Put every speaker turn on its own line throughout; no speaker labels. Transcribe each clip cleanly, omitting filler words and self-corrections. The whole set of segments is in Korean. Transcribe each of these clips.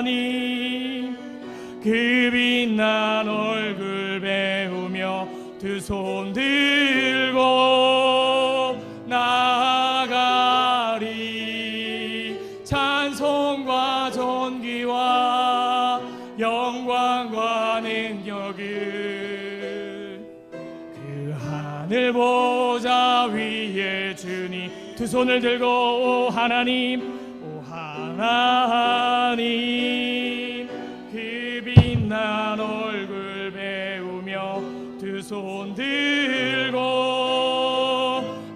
하나님 그 빛난 얼굴 배우며 두 손 들고 나아가리. 찬송과 존귀와 영광과 능력을 그 하늘 보좌 위에 주니 두 손을 들고 오 하나님 하나님 그 빛난 얼굴 배우며 두 손 들고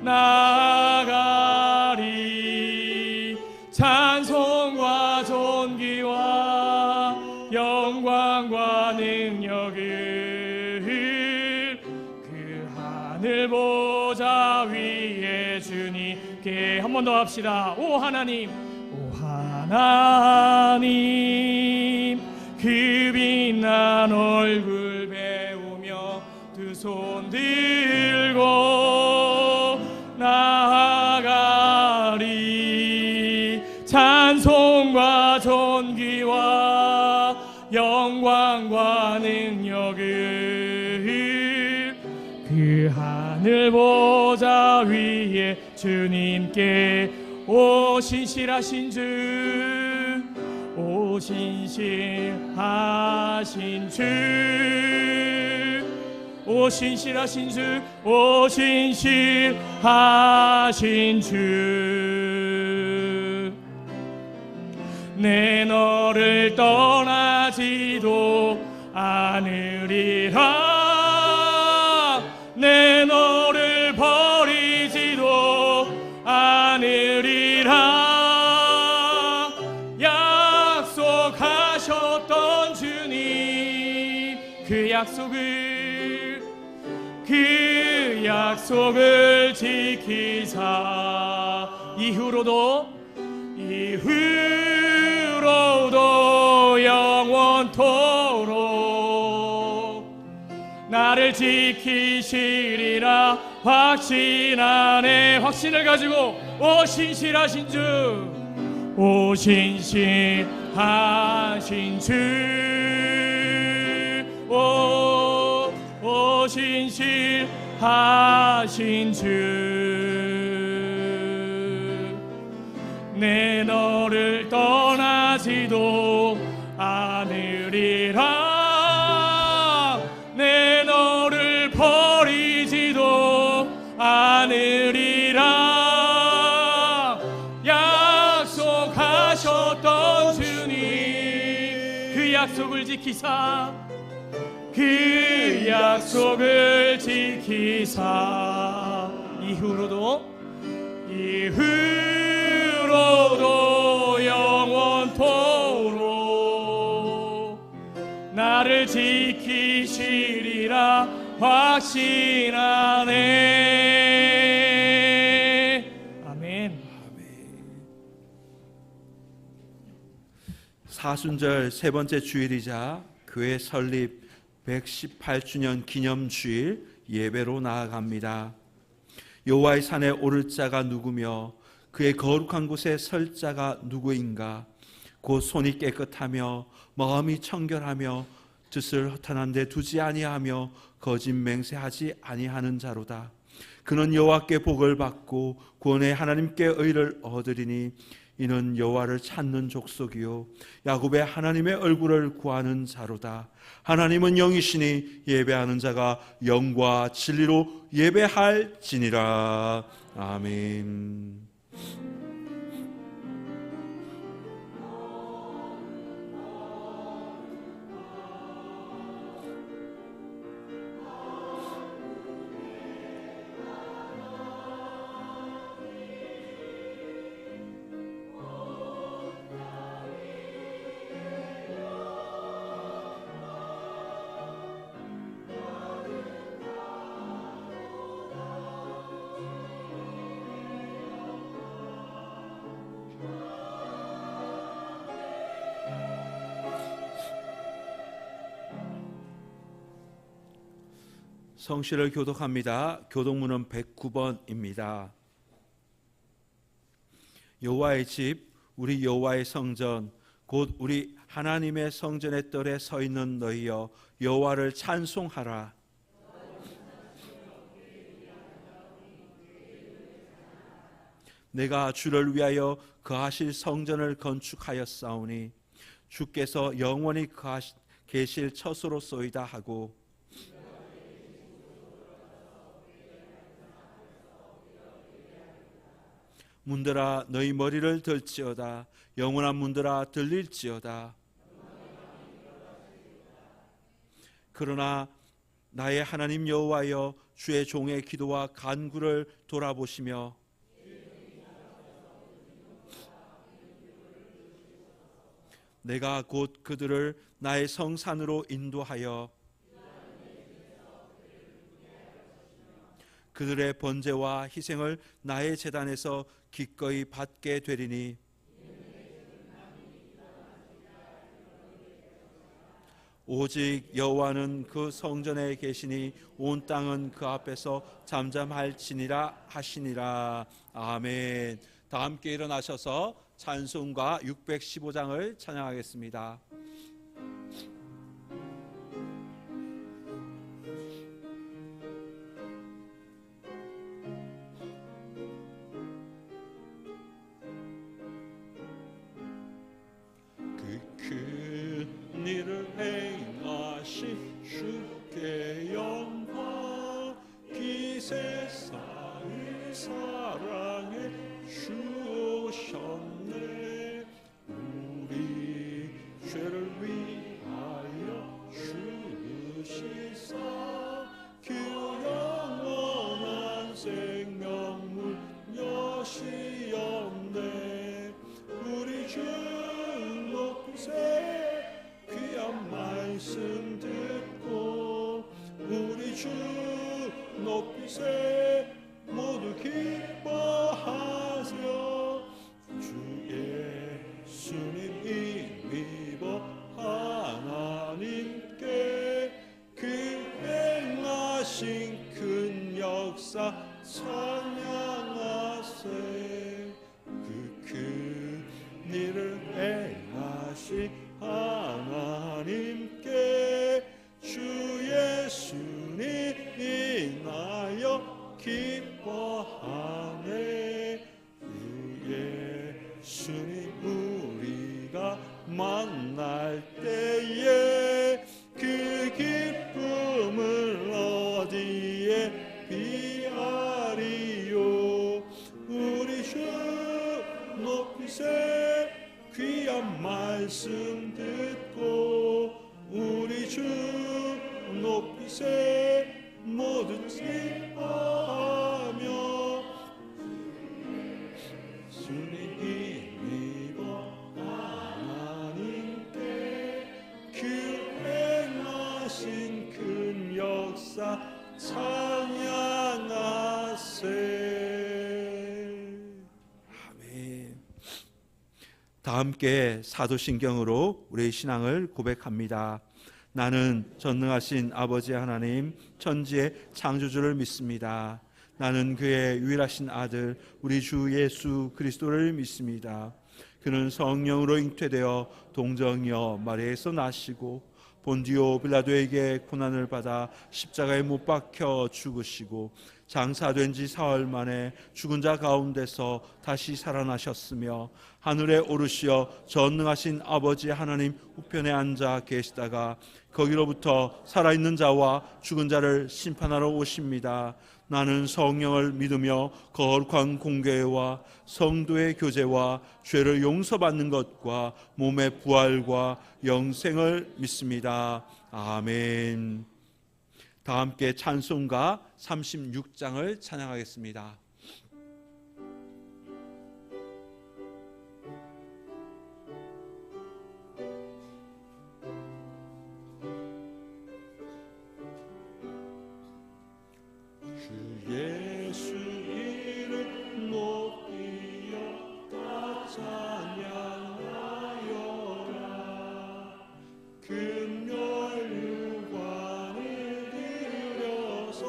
나아가리. 찬송과 존귀와 영광과 능력을 그 하늘 보좌 위에 주님께. 한 번 더 합시다. 오 하나님 하나님 그 빛난 얼굴 배우며 두 손 들고 나아가리. 찬송과 존귀와 영광과 능력을 그 하늘 보좌 위에 주님께. 오 신실하신 주, 오 신실하신 주, 오 신실하신 주, 오 신실하신 주. 내 너를 떠나지도 않으리라. 내 너를 버리지도 않으리라. 약속하셨던 주님 그 약속을 지키사 이후로도 영원토록 나를 지키시리라 확신하네. 확신을 가지고 오 신실하신 주, 오 신실하신 주, 오 신실하신 주. 내 너를 떠나지도 않으리라. 내 너를 버리지도 않으리라. 약속하셨던 주님 그 약속을 지키사 그 약속을 지키사 이후로도 영원토록 나를 지키시리라 확신하네. 아멘.
사순절 세 번째 주일이자 교회 설립 118주년 기념주일 예배로 나아갑니다. 여호와의 산에 오를 자가 누구며 그의 거룩한 곳에 설 자가 누구인가? 곧 손이 깨끗하며 마음이 청결하며 뜻을 허탄한 데 두지 아니하며 거짓 맹세하지 아니하는 자로다. 그는 여호와께 복을 받고 구원의 하나님께 의를 얻으리니 이는 여호와를 찾는 족속이요 야곱의 하나님의 얼굴을 구하는 자로다. 하나님은 영이시니 예배하는 자가 영과 진리로 예배할지니라. 아멘. 성시를 교독합니다. 교독문은 109번입니다. 여호와의 집, 우리 여호와의 성전, 곧 우리 하나님의 성전의 뜰에 서 있는 너희여, 여호와를 찬송하라. 내가 주를 위하여 거하실 성전을 건축하였사오니 주께서 영원히 계실 처소로소이다 하고, 문들아 너희 머리를 들지어다. 영원한 문들아 들릴지어다. 그러나 나의 하나님 여호와여, 주의 종의 기도와 간구를 돌아보시며 내가 곧 그들을 나의 성산으로 인도하여 그들의 번제와 희생을 나의 제단에서 기꺼이 받게 되리니, 오직 여호와는 그 성전에 계시니 온 땅은 그 앞에서 잠잠할지니라 하시니라. 아멘. 다 함께 일어나셔서 찬송가 615장을 찬양하겠습니다. 큰 일을 행하신 주께 영광, 기세사의 사랑에 주 오셨네. 우리 죄를 위하여 죽으시사 그 영원한 생명문 여시었네. 우리 주 귀한 말씀 듣고 우리 주 높이세 모두 기뻐하세요. 주 예수님 힘입어 하나님께 그 행하신 큰 역사 찬양하세. 그 큰 일을 행하신 하나님께 주 예수님 인하여 기뻐하네. 주 예수님 우리가 만날 때에 그 기쁨을 어디에 비하리요. 우리 주 높이세 귀한 말씀 듣고 우리 주 높이세 모두 기뻐하며 주님 힘입어 하나님께 그 행하신 큰 역사 찬양하세. 다 함께 사도신경으로 우리의 신앙을 고백합니다. 나는 전능하신 아버지 하나님 천지의 창조주를 믿습니다. 나는 그의 유일하신 아들 우리 주 예수 그리스도를 믿습니다. 그는 성령으로 잉태되어 동정이여 마리아에서 나시고 본디오 빌라도에게 고난을 받아 십자가에 못 박혀 죽으시고 장사된 지 사흘 만에 죽은 자 가운데서 다시 살아나셨으며 하늘에 오르시어 전능하신 아버지 하나님 우편에 앉아 계시다가 거기로부터 살아있는 자와 죽은 자를 심판하러 오십니다. 나는 성령을 믿으며 거룩한 공교회와 성도의 교제와 죄를 용서받는 것과 몸의 부활과 영생을 믿습니다. 아멘. 다 함께 찬송가 36장을 찬양하겠습니다. 주 예수 이름 높이여 다 찬양하여라. 금열 유관을 들여서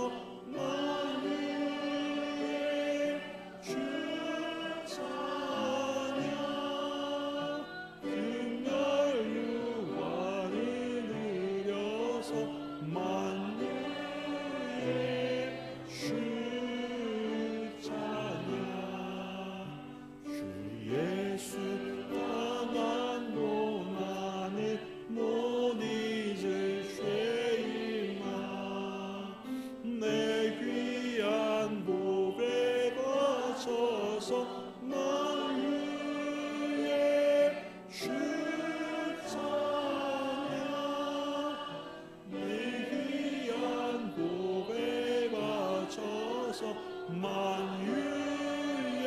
만유의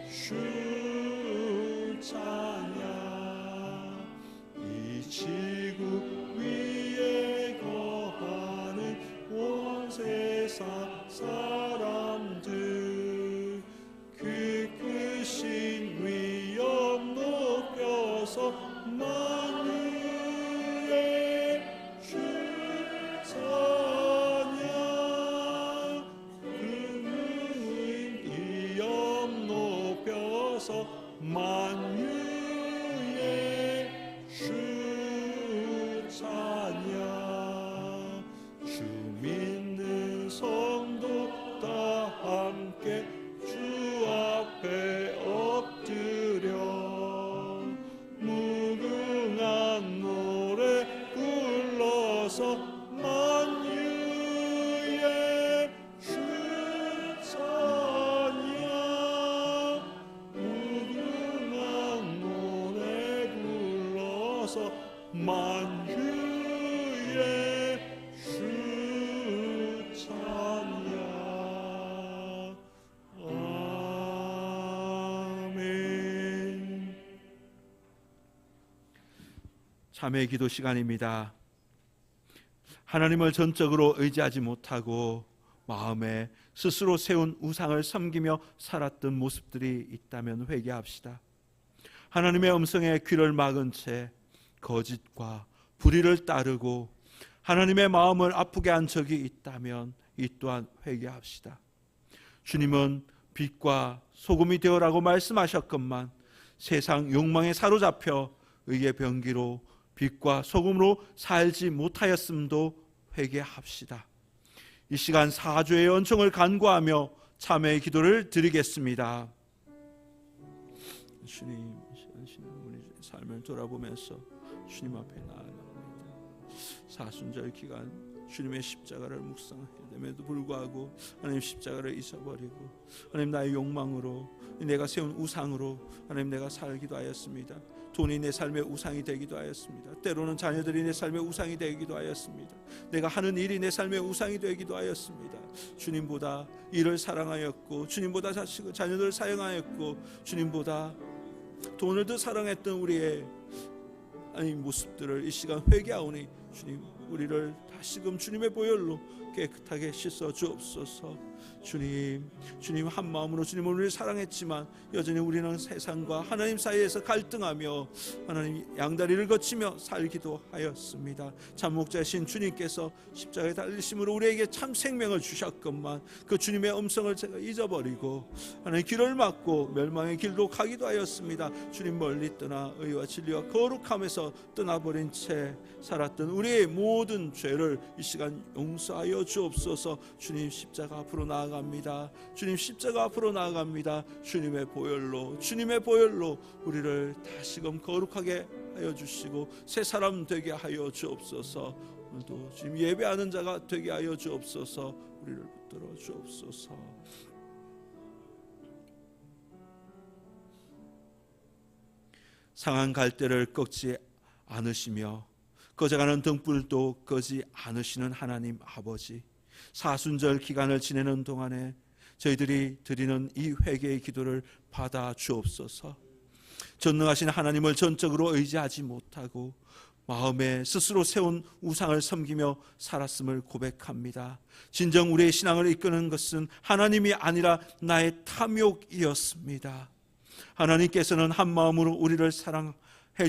주 찬양. 이 지구 위에 거하는 온 세상 사람들 그 크신 위엄 높여서 만유의 주 찬양. 그 위엄 높여서 만유의 주 찬양. 주 믿는 성도 다 함께 주 앞에 엎드려 무궁한 노래 불러서 만유의 주 찬양. 무궁한 노래 불러서 만유의 주 찬양. 아멘. 참회 기도 시간입니다. 하나님을 전적으로 의지하지 못하고 마음에 스스로 세운 우상을 섬기며 살았던 모습들이 있다면 회개합시다. 하나님의 음성에 귀를 막은 채 거짓과 불의를 따르고 하나님의 마음을 아프게 한 적이 있다면 이 또한 회개합시다. 주님은 빛과 소금이 되어라고 말씀하셨건만 세상 욕망에 사로잡혀 의의 병기로 빛과 소금으로 살지 못하였음도 회개합시다. 이 시간 사죄의 은총을 간구하며 참회의 기도를 드리겠습니다. 주님, 우리 삶을 돌아보면서 주님 앞에 나아갑니다. 사순절 기간 주님의 십자가를 묵상함에도 불구하고 하나님 십자가를 잊어버리고 하나님 나의 욕망으로 내가 세운 우상으로 하나님 내가 살기도 하였습니다. 돈이 내 삶의 우상이 되기도 하였습니다. 때로는 자녀들이 내 삶의 우상이 되기도 하였습니다. 내가 하는 일이 내 삶의 우상이 되기도 하였습니다. 주님보다 일을 사랑하였고 주님보다 자녀들을 사랑하였고 주님보다 돈을 더 사랑했던 우리의 모습들을 이 시간 회개하오니 주님 우리를 다시금 주님의 보혈로 깨끗하게 씻어 주옵소서. 주님 한 마음으로 주님을 우리를 사랑했지만 여전히 우리는 세상과 하나님 사이에서 갈등하며 하나님 양다리를 거치며 살기도 하였습니다. 참 목자이신 주님께서 십자가에 달리심으로 우리에게 참 생명을 주셨건만 그 주님의 음성을 제가 잊어버리고 하나님 길을 막고 멸망의 길로 가기도 하였습니다. 주님 멀리 떠나 의와 진리와 거룩함에서 떠나버린 채 살았던 우리의 모든 죄를 이 시간 용서하여 주옵소서. 주님 십자가 앞으로 나아갑니다. 주님 십자가 앞으로 나아갑니다. 주님의 보혈로 우리를 다시금 거룩하게 하여 주시고 새 사람 되게 하여 주옵소서. 오늘도 주님 예배하는 자가 되게 하여 주옵소서. 우리를 붙들어 주옵소서. 상한 갈대를 꺾지 않으시며 꺼져가는 등불도 끄지 않으시는 하나님 아버지, 사순절 기간을 지내는 동안에 저희들이 드리는 이 회개의 기도를 받아 주옵소서. 전능하신 하나님을 전적으로 의지하지 못하고 마음에 스스로 세운 우상을 섬기며 살았음을 고백합니다. 진정 우리의 신앙을 이끄는 것은 하나님이 아니라 나의 탐욕이었습니다. 하나님께서는 한 마음으로 우리를 사랑해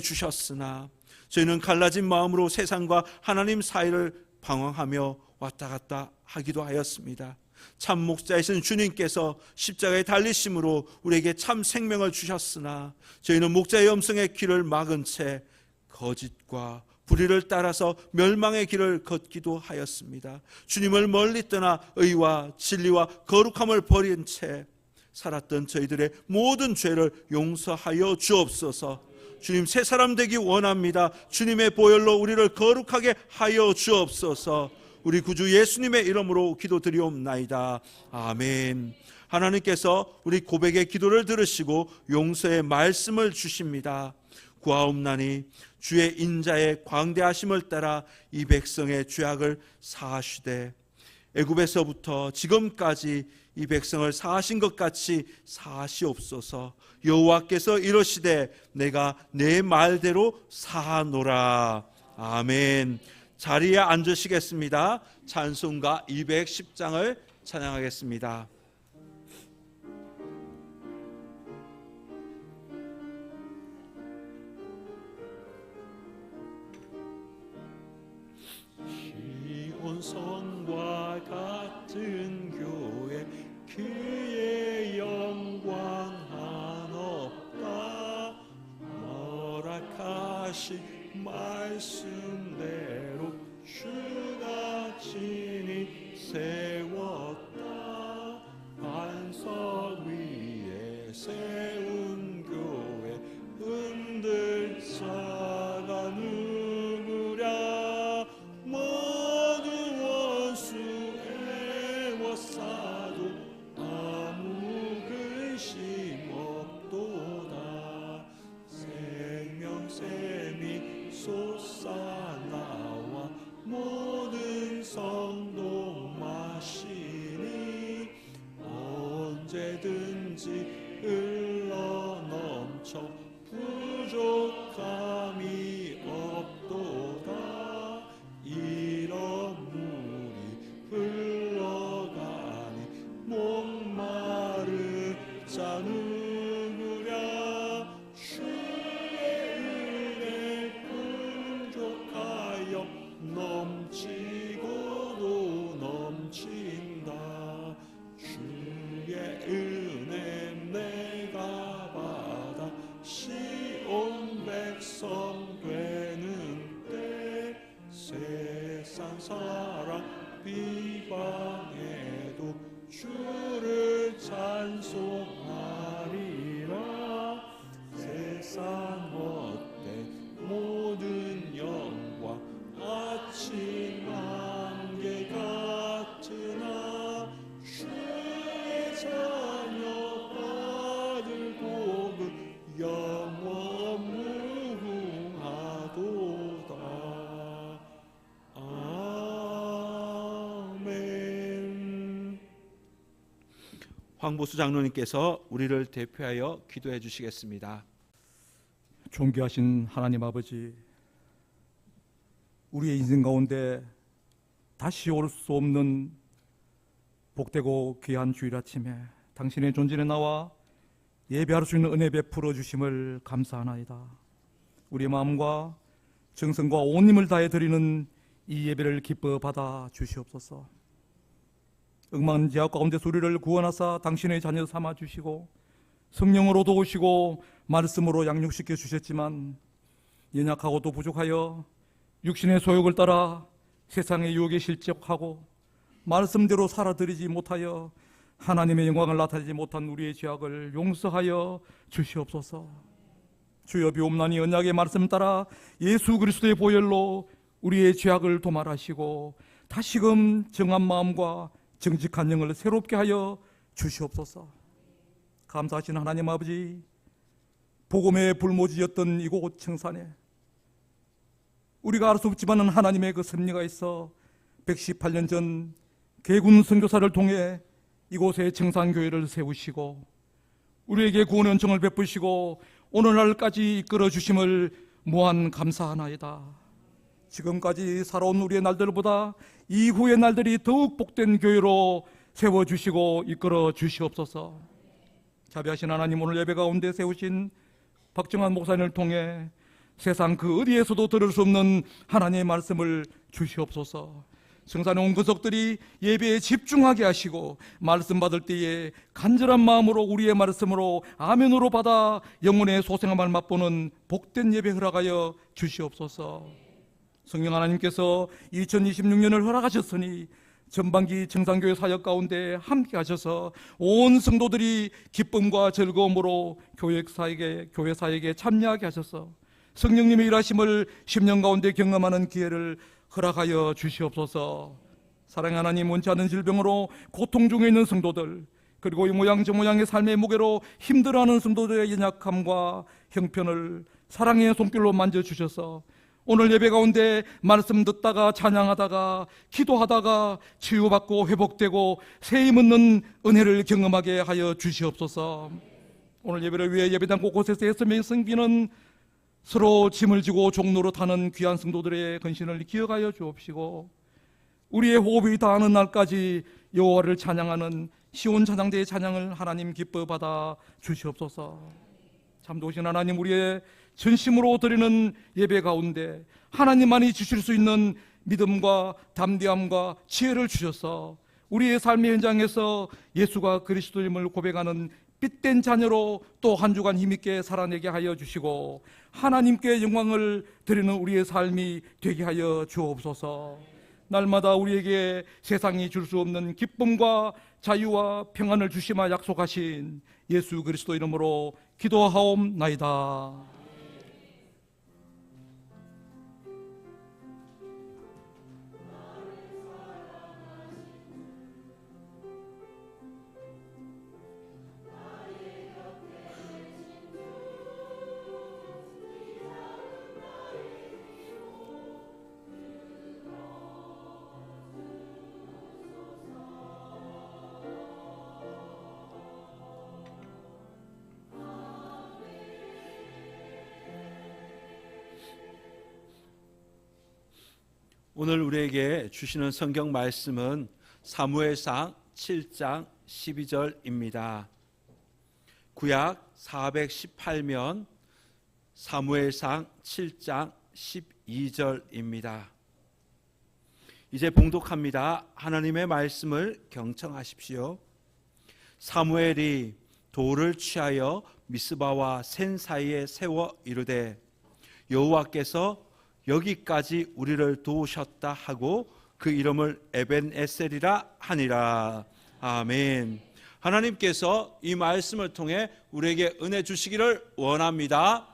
주셨으나 저희는 갈라진 마음으로 세상과 하나님 사이를 방황하며 왔다 갔다 하기도 하였습니다. 참 목자이신 주님께서 십자가에 달리심으로 우리에게 참 생명을 주셨으나 저희는 목자의 음성의 길을 막은 채 거짓과 불의를 따라서 멸망의 길을 걷기도 하였습니다. 주님을 멀리 떠나 의와 진리와 거룩함을 버린 채 살았던 저희들의 모든 죄를 용서하여 주옵소서. 주님 새 사람 되기 원합니다. 주님의 보혈로 우리를 거룩하게 하여 주옵소서. 우리 구주 예수님의 이름으로 기도드리옵나이다. 아멘. 하나님께서 우리 고백의 기도를 들으시고 용서의 말씀을 주십니다. 구하옵나니 주의 인자의 광대하심을 따라 이 백성의 죄악을 사하시되 애굽에서부터 지금까지 이 백성을 사하신 것 같이 사하시옵소서. 여호와께서 이러시되 내가 내 말대로 사하노라. 아멘. 자리에 앉으시겠습니다. 찬송가 210장을 찬양하겠습니다.
성과 같은 교회 그의 영광 한없다. 허락하신 말씀대로 주가 친히 세웠다. 반석 위에 세운 교회 흔들 자가 누구랴. 싸도 아무 근심 없도다. 생명샘이 솟아나와 모든 성도 마시니 언제든지 흘러넘쳐 부족함이 없도다. 이런 물이 목마르 자 누구랴. 주의 은혜 풍족하여 넘치고도 넘친다. 주의 은혜 내가 받아 시온 백성 되는 때 세상 사랑 비방해도 주를 찬송하리라. 세상 헛되 모든 영광 아침 안개 같으나 주의 자녀 받을 복은 영원 무궁하도다. 아멘.
황보수 장로님께서 우리를 대표하여 기도해 주시겠습니다.
존귀하신 하나님 아버지, 우리의 인생 가운데 다시 올 수 없는 복되고 귀한 주일 아침에 당신의 존전에 나와 예배할 수 있는 은혜 베풀어 주심을 감사하나이다. 우리의 마음과 정성과 온 힘을 다해 드리는 이 예배를 기뻐 받아 주시옵소서. 억만한 죄악 가운데서 우리를 구원하사 당신의 자녀 삼아 주시고 성령으로 도우시고 말씀으로 양육시켜 주셨지만 연약하고도 부족하여 육신의 소욕을 따라 세상의 유혹에 실족하고 말씀대로 살아드리지 못하여 하나님의 영광을 나타내지 못한 우리의 죄악을 용서하여 주시옵소서. 주여 비옵나니 언약의 말씀 따라 예수 그리스도의 보혈로 우리의 죄악을 도말하시고 다시금 정한 마음과 정직한 영을 새롭게 하여 주시옵소서. 감사하신 하나님 아버지, 복음의 불모지였던 이곳 청산에 우리가 알 수 없지만 하나님의 그 섭리가 있어 118년 전 개군 선교사를 통해 이곳에 청산교회를 세우시고 우리에게 구원의 은총을 베푸시고 오늘날까지 이끌어 주심을 무한 감사하나이다. 지금까지 살아온 우리의 날들보다 이후의 날들이 더욱 복된 교회로 세워주시고 이끌어 주시옵소서. 자비하신 하나님, 오늘 예배 가운데 세우신 박정환 목사님을 통해 세상 그 어디에서도 들을 수 없는 하나님의 말씀을 주시옵소서. 성산에 온 권속들이 예배에 집중하게 하시고 말씀 받을 때에 간절한 마음으로 우리의 말씀으로 아멘으로 받아 영혼의 소생함을 맛보는 복된 예배 허락하여 주시옵소서. 성령 하나님께서 2026년을 허락하셨으니 전반기 청산교회 사역 가운데 함께 하셔서 온 성도들이 기쁨과 즐거움으로 교회 사역에 참여하게 하셔서 성령님의 일하심을 10년 가운데 경험하는 기회를 허락하여 주시옵소서. 사랑의 하나님, 원치 않는 질병으로 고통 중에 있는 성도들, 그리고 이 모양 저 모양의 삶의 무게로 힘들어하는 성도들의 연약함과 형편을 사랑의 손길로 만져주셔서 오늘 예배 가운데 말씀 듣다가 찬양하다가 기도하다가 치유받고 회복되고 새 힘 얻는 은혜를 경험하게 하여 주시옵소서. 오늘 예배를 위해 예배당 곳곳에서 애쓰며 섬기는 서로 짐을 지고 종로로 타는 귀한 성도들의 헌신을 기억하여 주옵시고, 우리의 호흡이 다하는 날까지 여호와를 찬양하는 시온 찬양대의 찬양을 하나님 기뻐 받아 주시옵소서. 참 좋으신 하나님, 우리의 전심으로 드리는 예배 가운데 하나님만이 주실 수 있는 믿음과 담대함과 지혜를 주셔서 우리의 삶의 현장에서 예수가 그리스도임을 고백하는 빛된 자녀로 또 한 주간 힘있게 살아내게 하여 주시고, 하나님께 영광을 드리는 우리의 삶이 되게 하여 주옵소서. 날마다 우리에게 세상이 줄 수 없는 기쁨과 자유와 평안을 주시마 약속하신 예수 그리스도 이름으로 기도하옵나이다.
오늘 우리에게 주시는 성경 말씀은 사무엘상 7장 12절입니다. 구약 418면 사무엘상 7장 12절입니다. 이제 봉독합니다. 하나님의 말씀을 경청하십시오. 사무엘이 돌을 취하여 미스바와 센 사이에 세워 이르되 여호와께서 여기까지 우리를 도우셨다 하고 그 이름을 에벤에셀이라 하니라. 아멘. 하나님께서 이 말씀을 통해 우리에게 은혜 주시기를 원합니다.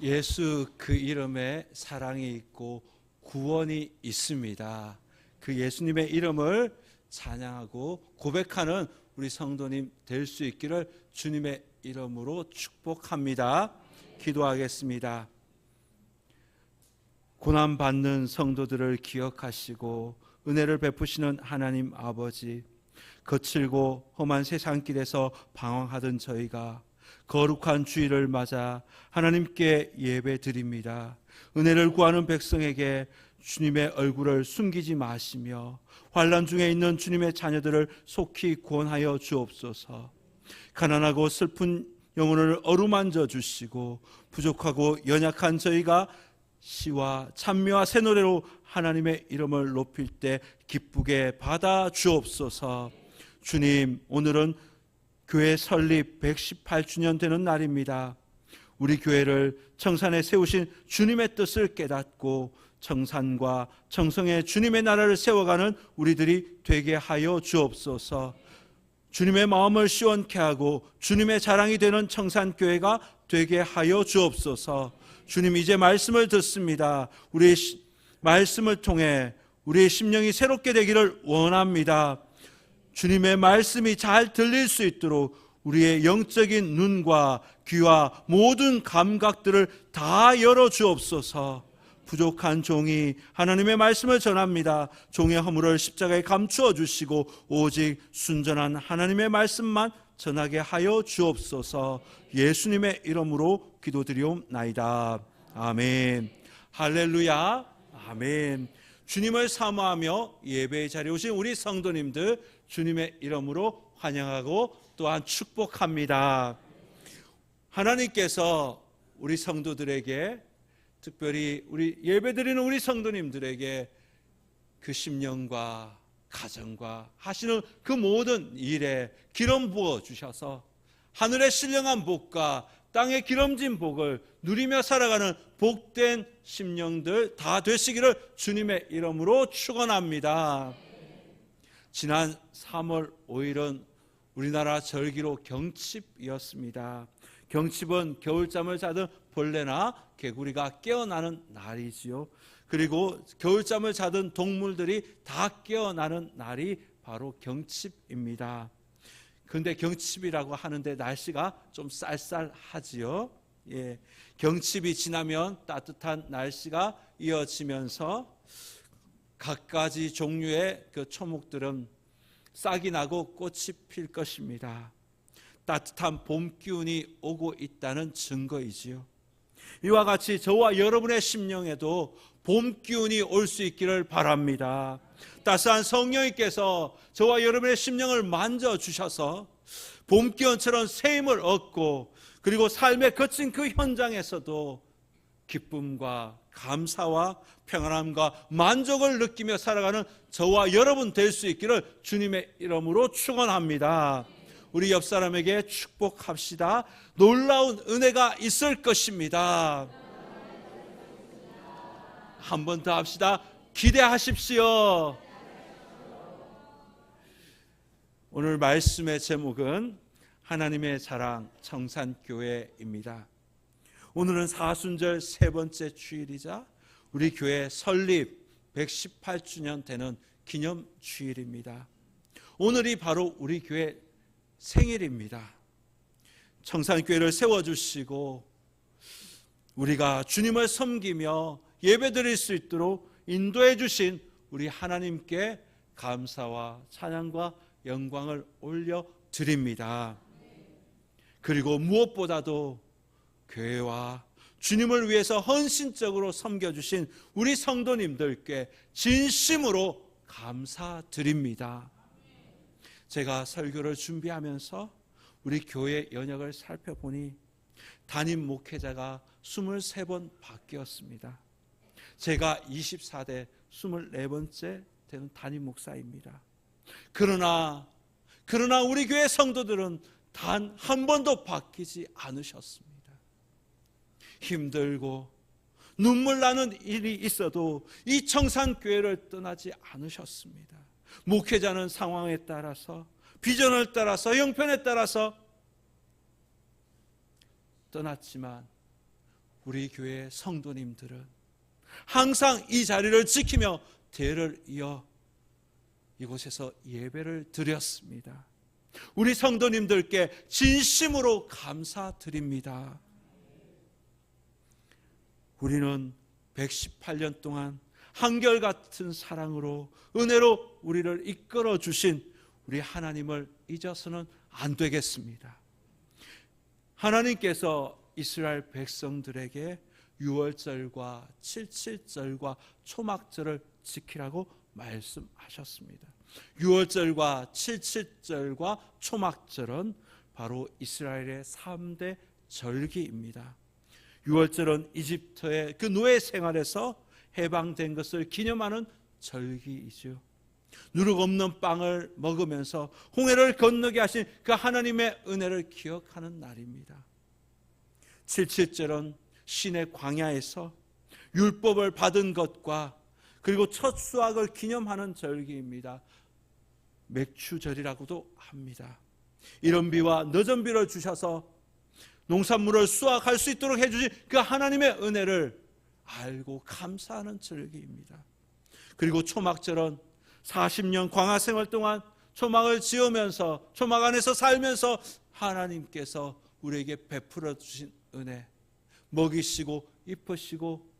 예수 그 이름에 사랑이 있고 구원이 있습니다. 그 예수님의 이름을 찬양하고 고백하는 우리 성도님 될 수 있기를 주님의 이름으로 축복합니다. 기도하겠습니다. 고난받는 성도들을 기억하시고 은혜를 베푸시는 하나님 아버지, 거칠고 험한 세상길에서 방황하던 저희가 거룩한 주일을 맞아 하나님께 예배드립니다. 은혜를 구하는 백성에게 주님의 얼굴을 숨기지 마시며 환난 중에 있는 주님의 자녀들을 속히 구원하여 주옵소서. 가난하고 슬픈 영혼을 어루만져 주시고 부족하고 연약한 저희가 시와 찬미와 새 노래로 하나님의 이름을 높일 때 기쁘게 받아 주옵소서. 주님, 오늘은 교회 설립 118주년 되는 날입니다. 우리 교회를 청산에 세우신 주님의 뜻을 깨닫고 청산과 청성의 주님의 나라를 세워가는 우리들이 되게 하여 주옵소서. 주님의 마음을 시원케 하고 주님의 자랑이 되는 청산교회가 되게 하여 주옵소서. 주님, 이제 말씀을 듣습니다. 우리의 말씀을 통해 우리의 심령이 새롭게 되기를 원합니다. 주님의 말씀이 잘 들릴 수 있도록 우리의 영적인 눈과 귀와 모든 감각들을 다 열어 주옵소서. 부족한 종이 하나님의 말씀을 전합니다. 종의 허물을 십자가에 감추어 주시고 오직 순전한 하나님의 말씀만 전하게 하여 주옵소서. 예수님의 이름으로 기도드리옵나이다. 아멘. 할렐루야. 아멘. 주님을 사모하며 예배의 자리에 오신 우리 성도님들 주님의 이름으로 환영하고 또한 축복합니다. 하나님께서 우리 성도들에게, 특별히 우리 예배드리는 우리 성도님들에게 그 심령과 가정과 하시는 그 모든 일에 기름 부어 주셔서 하늘의 신령한 복과 땅의 기름진 복을 누리며 살아가는 복된 심령들 다 되시기를 주님의 이름으로 축원합니다. 지난 3월 5일은 우리나라 절기로 경칩이었습니다. 경칩은 겨울잠을 자던 벌레나 개구리가 깨어나는 날이지요. 그리고 겨울잠을 자던 동물들이 다 깨어나는 날이 바로 경칩입니다. 그런데 경칩이라고 하는데 날씨가 좀 쌀쌀하지요. 예, 경칩이 지나면 따뜻한 날씨가 이어지면서 갖가지 종류의 그 초목들은 싹이 나고 꽃이 필 것입니다. 따뜻한 봄 기운이 오고 있다는 증거이지요. 이와 같이 저와 여러분의 심령에도 봄 기운이 올 수 있기를 바랍니다. 따스한 성령님께서 저와 여러분의 심령을 만져주셔서 봄 기운처럼 새 힘을 얻고, 그리고 삶의 거친 그 현장에서도 기쁨과 감사와 평안함과 만족을 느끼며 살아가는 저와 여러분 될 수 있기를 주님의 이름으로 축원합니다. 우리 옆 사람에게 축복합시다. 놀라운 은혜가 있을 것입니다. 한 번 더 합시다. 기대하십시오. 오늘 말씀의 제목은 하나님의 자랑 청산교회입니다. 오늘은 사순절 세 번째 주일이자 우리 교회 설립 118주년 되는 기념 주일입니다. 오늘이 바로 우리 교회 생일입니다. 청산교회를 세워주시고 우리가 주님을 섬기며 예배드릴 수 있도록 인도해 주신 우리 하나님께 감사와 찬양과 영광을 올려드립니다. 그리고 무엇보다도 교회와 주님을 위해서 헌신적으로 섬겨주신 우리 성도님들께 진심으로 감사드립니다. 제가 설교를 준비하면서 우리 교회 연역을 살펴보니 담임 목회자가 23번 바뀌었습니다. 제가 24대 24번째 되는 담임 목사입니다. 그러나 우리 교회 성도들은 단 한 번도 바뀌지 않으셨습니다. 힘들고 눈물 나는 일이 있어도 이 청산교회를 떠나지 않으셨습니다. 목회자는 상황에 따라서, 비전을 따라서, 형편에 따라서 떠났지만 우리 교회 성도님들은 항상 이 자리를 지키며 대를 이어 이곳에서 예배를 드렸습니다. 우리 성도님들께 진심으로 감사드립니다. 우리는 118년 동안 한결같은 사랑으로 은혜로 우리를 이끌어 주신 우리 하나님을 잊어서는 안 되겠습니다. 하나님께서 이스라엘 백성들에게 유월절과 칠칠절과 초막절을 지키라고 말씀하셨습니다. 유월절과 칠칠절과 초막절은 바로 이스라엘의 3대 절기입니다. 유월절은 이집트의 그 노예 생활에서 해방된 것을 기념하는 절기이죠. 누룩 없는 빵을 먹으면서 홍해를 건너게 하신 그 하나님의 은혜를 기억하는 날입니다. 칠칠절은 신의 광야에서 율법을 받은 것과 그리고 첫 수확을 기념하는 절기입니다. 맥추절이라고도 합니다. 이른 비와 늦은 비를 주셔서 농산물을 수확할 수 있도록 해주신 그 하나님의 은혜를 알고 감사하는 절기입니다. 그리고 초막절은 40년 광야 생활 동안 초막을 지으면서 초막 안에서 살면서 하나님께서 우리에게 베풀어 주신 은혜, 먹이시고 입히시고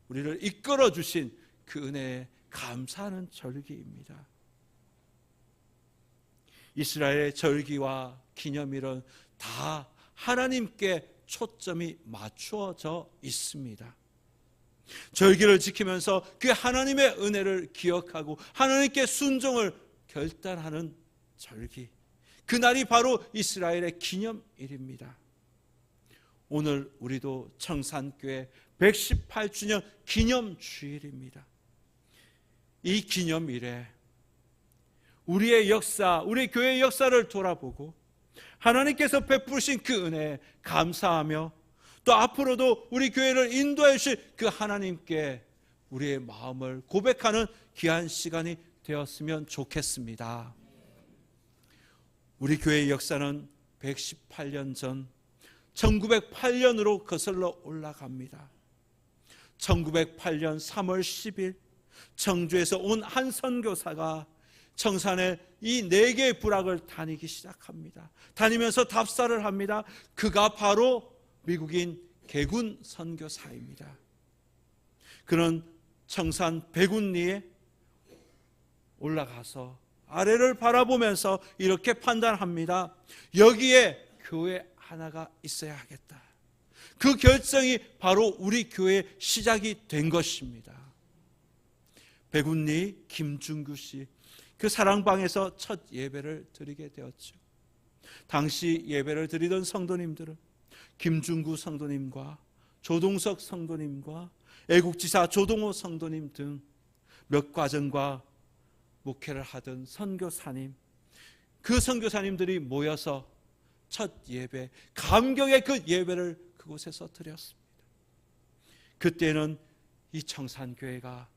우리를 이끌어 주신 그 은혜에 감사하는 절기입니다. 이스라엘의 절기와 기념일은 다 하나님께 초점이 맞추어져 있습니다. 절기를 지키면서 그 하나님의 은혜를 기억하고 하나님께 순종을 결단하는 절기, 그날이 바로 이스라엘의 기념일입니다. 오늘 우리도 청산교회 118주년 기념주일입니다. 이 기념일에 우리의 역사, 우리 교회의 역사를 돌아보고 하나님께서 베푸신 그 은혜에 감사하며 또 앞으로도 우리 교회를 인도해 주실 그 하나님께 우리의 마음을 고백하는 귀한 시간이 되었으면 좋겠습니다. 우리 교회의 역사는 118년 전 1908년으로 거슬러 올라갑니다. 1908년 3월 10일 청주에서 온 한 선교사가 청산에 이 4개의 부락을 다니기 시작합니다. 다니면서 답사를 합니다. 그가 바로 미국인 개군 선교사입니다. 그는 청산 백운리에 올라가서 아래를 바라보면서 이렇게 판단합니다. 여기에 교회 하나가 있어야 하겠다. 그 결정이 바로 우리 교회의 시작이 된 것입니다. 백운리 김중규 씨, 그 사랑방에서 첫 예배를 드리게 되었죠. 당시 예배를 드리던 성도님들은 김중구 성도님과 조동석 성도님과 애국지사 조동호 성도님 등 몇 과정과 목회를 하던 선교사님, 그 선교사님들이 모여서 첫 예배, 감격의 그 예배를 그곳에서 드렸습니다. 그때는 이 청산교회가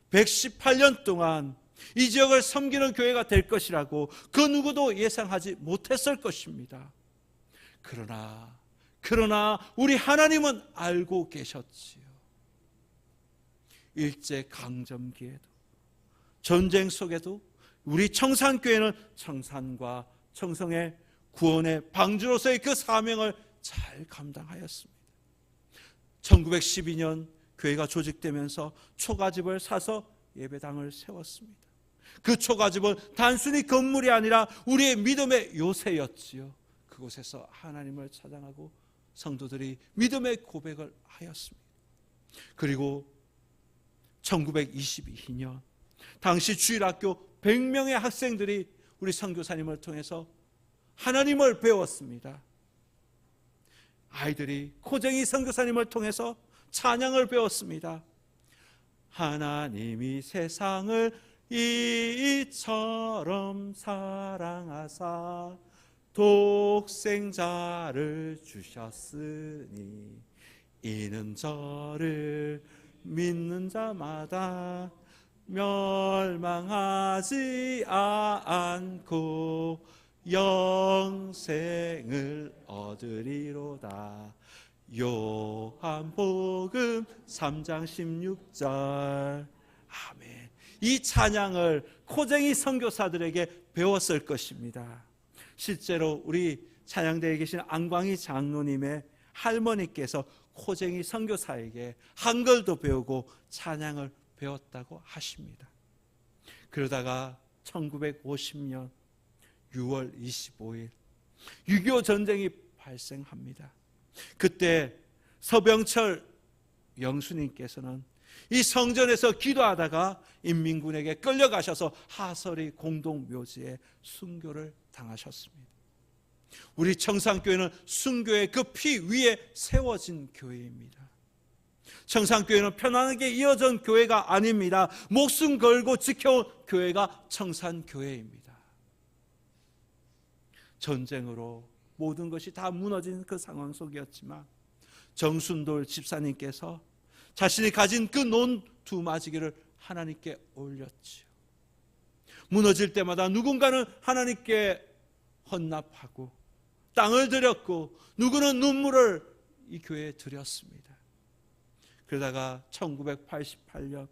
118년 동안 이 지역을 섬기는 교회가 될 것이라고 그 누구도 예상하지 못했을 것입니다. 그러나 우리 하나님은 알고 계셨지요. 일제강점기에도 전쟁 속에도 우리 청산교회는 청산과 청성의 구원의 방주로서의 그 사명을 잘 감당하였습니다. 1912년 교회가 조직되면서 초가집을 사서 예배당을 세웠습니다. 그 초가집은 단순히 건물이 아니라 우리의 믿음의 요새였지요. 그곳에서 하나님을 찬양하고 성도들이 믿음의 고백을 하였습니다. 그리고 1922년 당시 주일학교 100명의 학생들이 우리 선교사님을 통해서 하나님을 배웠습니다. 아이들이 코쟁이 선교사님을 통해서 찬양을 배웠습니다. 하나님이 세상을 이처럼 사랑하사 독생자를 주셨으니 이는 저를 믿는 자마다 멸망하지 않고 영생을 얻으리로다. 요한복음 3장 16절. 아멘. 이 찬양을 코쟁이 선교사들에게 배웠을 것입니다. 실제로 우리 찬양대에 계신 안광희 장로님의 할머니께서 코쟁이 선교사에게 한글도 배우고 찬양을 배웠다고 하십니다. 그러다가 1950년 6월 25일 6.25 전쟁이 발생합니다. 그때 서병철 영수님께서는 이 성전에서 기도하다가 인민군에게 끌려가셔서 하설이 공동묘지에 순교를 당하셨습니다. 우리 청산교회는 순교의 그 피 위에 세워진 교회입니다. 청산교회는 편안하게 이어진 교회가 아닙니다. 목숨 걸고 지켜온 교회가 청산교회입니다. 전쟁으로 모든 것이 다 무너진 그 상황 속이었지만 정순돌 집사님께서 자신이 가진 그 논 두마지기를 하나님께 올렸지요. 무너질 때마다 누군가는 하나님께 헌납하고 땅을 드렸고 누구는 눈물을 이 교회에 드렸습니다. 그러다가 1988년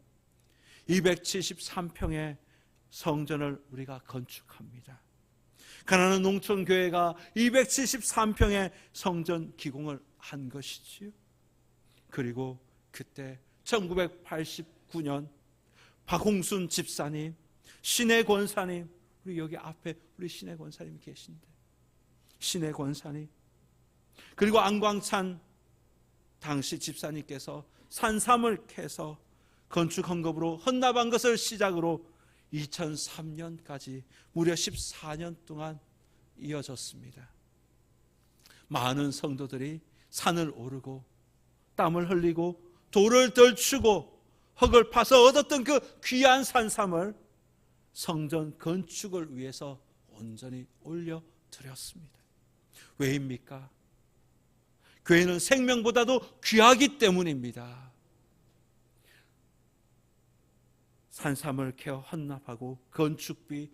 273평의 성전을 우리가 건축합니다. 가난한 농촌교회가 273평의 성전 기공을 한 것이지요. 그리고 그때 1989년 박홍순 집사님, 신혜 권사님, 우리 여기 앞에 우리 신혜 권사님 계신데, 신혜 권사님, 그리고 안광찬 당시 집사님께서 산삼을 캐서 건축 헌금으로 헌납한 것을 시작으로 2003년까지 무려 14년 동안 이어졌습니다. 많은 성도들이 산을 오르고 땀을 흘리고 돌을 덜추고 흙을 파서 얻었던 그 귀한 산삼을 성전 건축을 위해서 온전히 올려드렸습니다. 왜입니까? 교회는 생명보다도 귀하기 때문입니다. 산삼을 캐어 헌납하고 건축비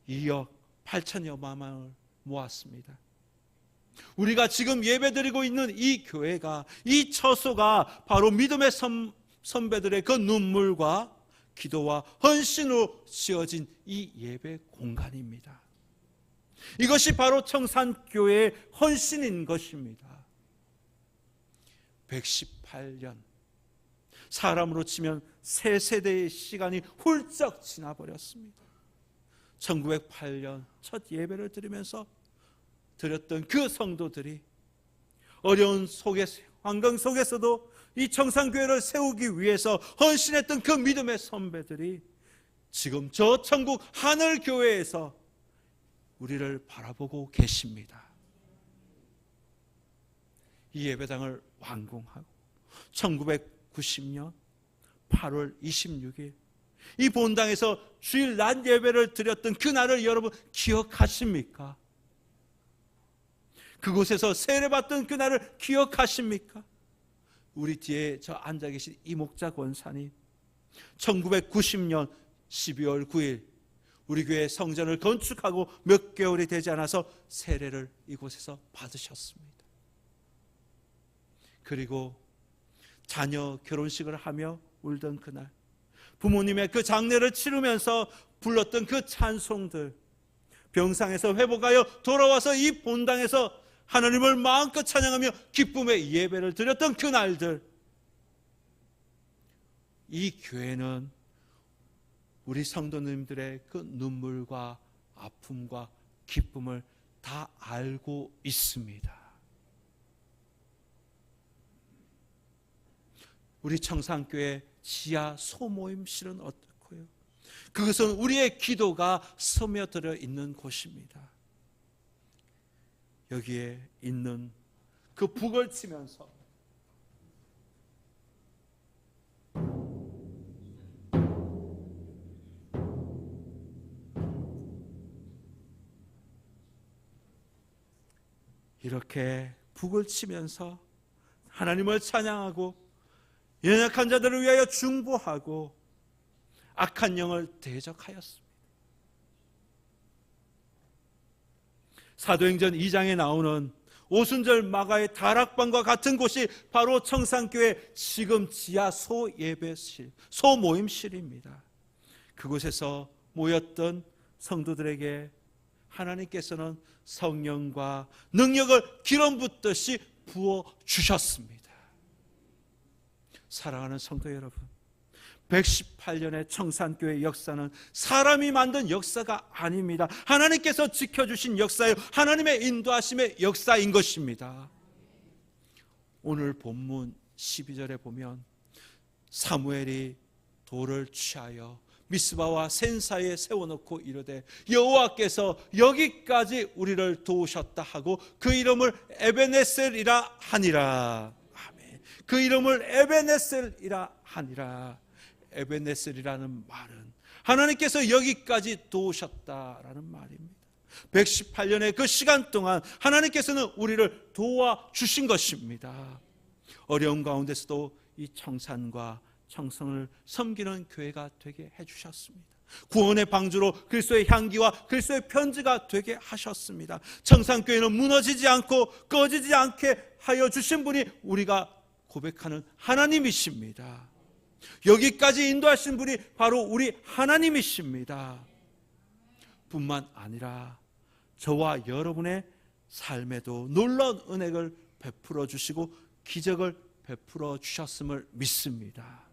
2억 8천여만 원을 모았습니다. 우리가 지금 예배드리고 있는 이 교회가, 이 처소가 바로 믿음의 선배들의 그 눈물과 기도와 헌신으로 지어진 이 예배 공간입니다. 이것이 바로 청산교회의 헌신인 것입니다. 118년, 사람으로 치면 3세대의 시간이 훌쩍 지나버렸습니다. 1908년 첫 예배를 드리면서 드렸던 그 성도들이 어려운 환경 속에서도 이 청산교회를 세우기 위해서 헌신했던 그 믿음의 선배들이 지금 저 천국 하늘교회에서 우리를 바라보고 계십니다. 이 예배당을 완공하고 1990년 8월 26일 이 본당에서 주일 낮 예배를 드렸던 그날을 여러분 기억하십니까? 그곳에서 세례받던 그날을 기억하십니까? 우리 뒤에 저 앉아 계신 이목자 권사님, 1990년 12월 9일 우리 교회 성전을 건축하고 몇 개월이 되지 않아서 세례를 이곳에서 받으셨습니다. 그리고 자녀 결혼식을 하며 울던 그날, 부모님의 그 장례를 치르면서 불렀던 그 찬송들, 병상에서 회복하여 돌아와서 이 본당에서 하나님을 마음껏 찬양하며 기쁨의 예배를 드렸던 그날들, 이 교회는 우리 성도님들의 그 눈물과 아픔과 기쁨을 다 알고 있습니다. 우리 청산교회 지하 소모임실은 어떻고요? 그것은 우리의 기도가 스며들어 있는 곳입니다. 여기에 있는 그 북을 치면서 이렇게 북을 치면서 하나님을 찬양하고 연약한 자들을 위하여 중보하고 악한 영을 대적하였습니다. 사도행전 2장에 나오는 오순절 마가의 다락방과 같은 곳이 바로 청산교회 지금 지하 소예배실, 소모임실입니다. 그곳에서 모였던 성도들에게 하나님께서는 성령과 능력을 기름 붓듯이 부어주셨습니다. 사랑하는 성도 여러분, 118년의 청산교회 역사는 사람이 만든 역사가 아닙니다. 하나님께서 지켜주신 역사예요. 하나님의 인도하심의 역사인 것입니다. 오늘 본문 12절에 보면 사무엘이 돌을 취하여 미스바와 센 사이에 세워놓고 이르되 여호와께서 여기까지 우리를 도우셨다 하고 그 이름을 에베네셀이라 하니라. 아멘. 그 이름을 에베네셀이라 하니라. 에베네셀이라는 말은 하나님께서 여기까지 도우셨다라는 말입니다. 118년의 그 시간 동안 하나님께서는 우리를 도와주신 것입니다. 어려운 가운데서도 이 청산과 청성을 섬기는 교회가 되게 해주셨습니다. 구원의 방주로 그리스도의 향기와 그리스도의 편지가 되게 하셨습니다. 청산교회는 무너지지 않고 꺼지지 않게 하여 주신 분이 우리가 고백하는 하나님이십니다. 여기까지 인도하신 분이 바로 우리 하나님이십니다. 뿐만 아니라 저와 여러분의 삶에도 놀라운 은혜를 베풀어 주시고 기적을 베풀어 주셨음을 믿습니다.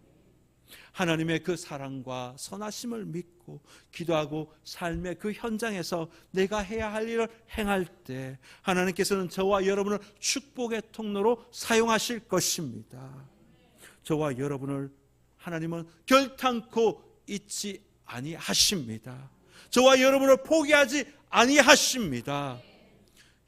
하나님의 그 사랑과 선하심을 믿고 기도하고 삶의 그 현장에서 내가 해야 할 일을 행할 때 하나님께서는 저와 여러분을 축복의 통로로 사용하실 것입니다. 저와 여러분을 하나님은 결탄코 잊지 아니하십니다. 저와 여러분을 포기하지 아니하십니다.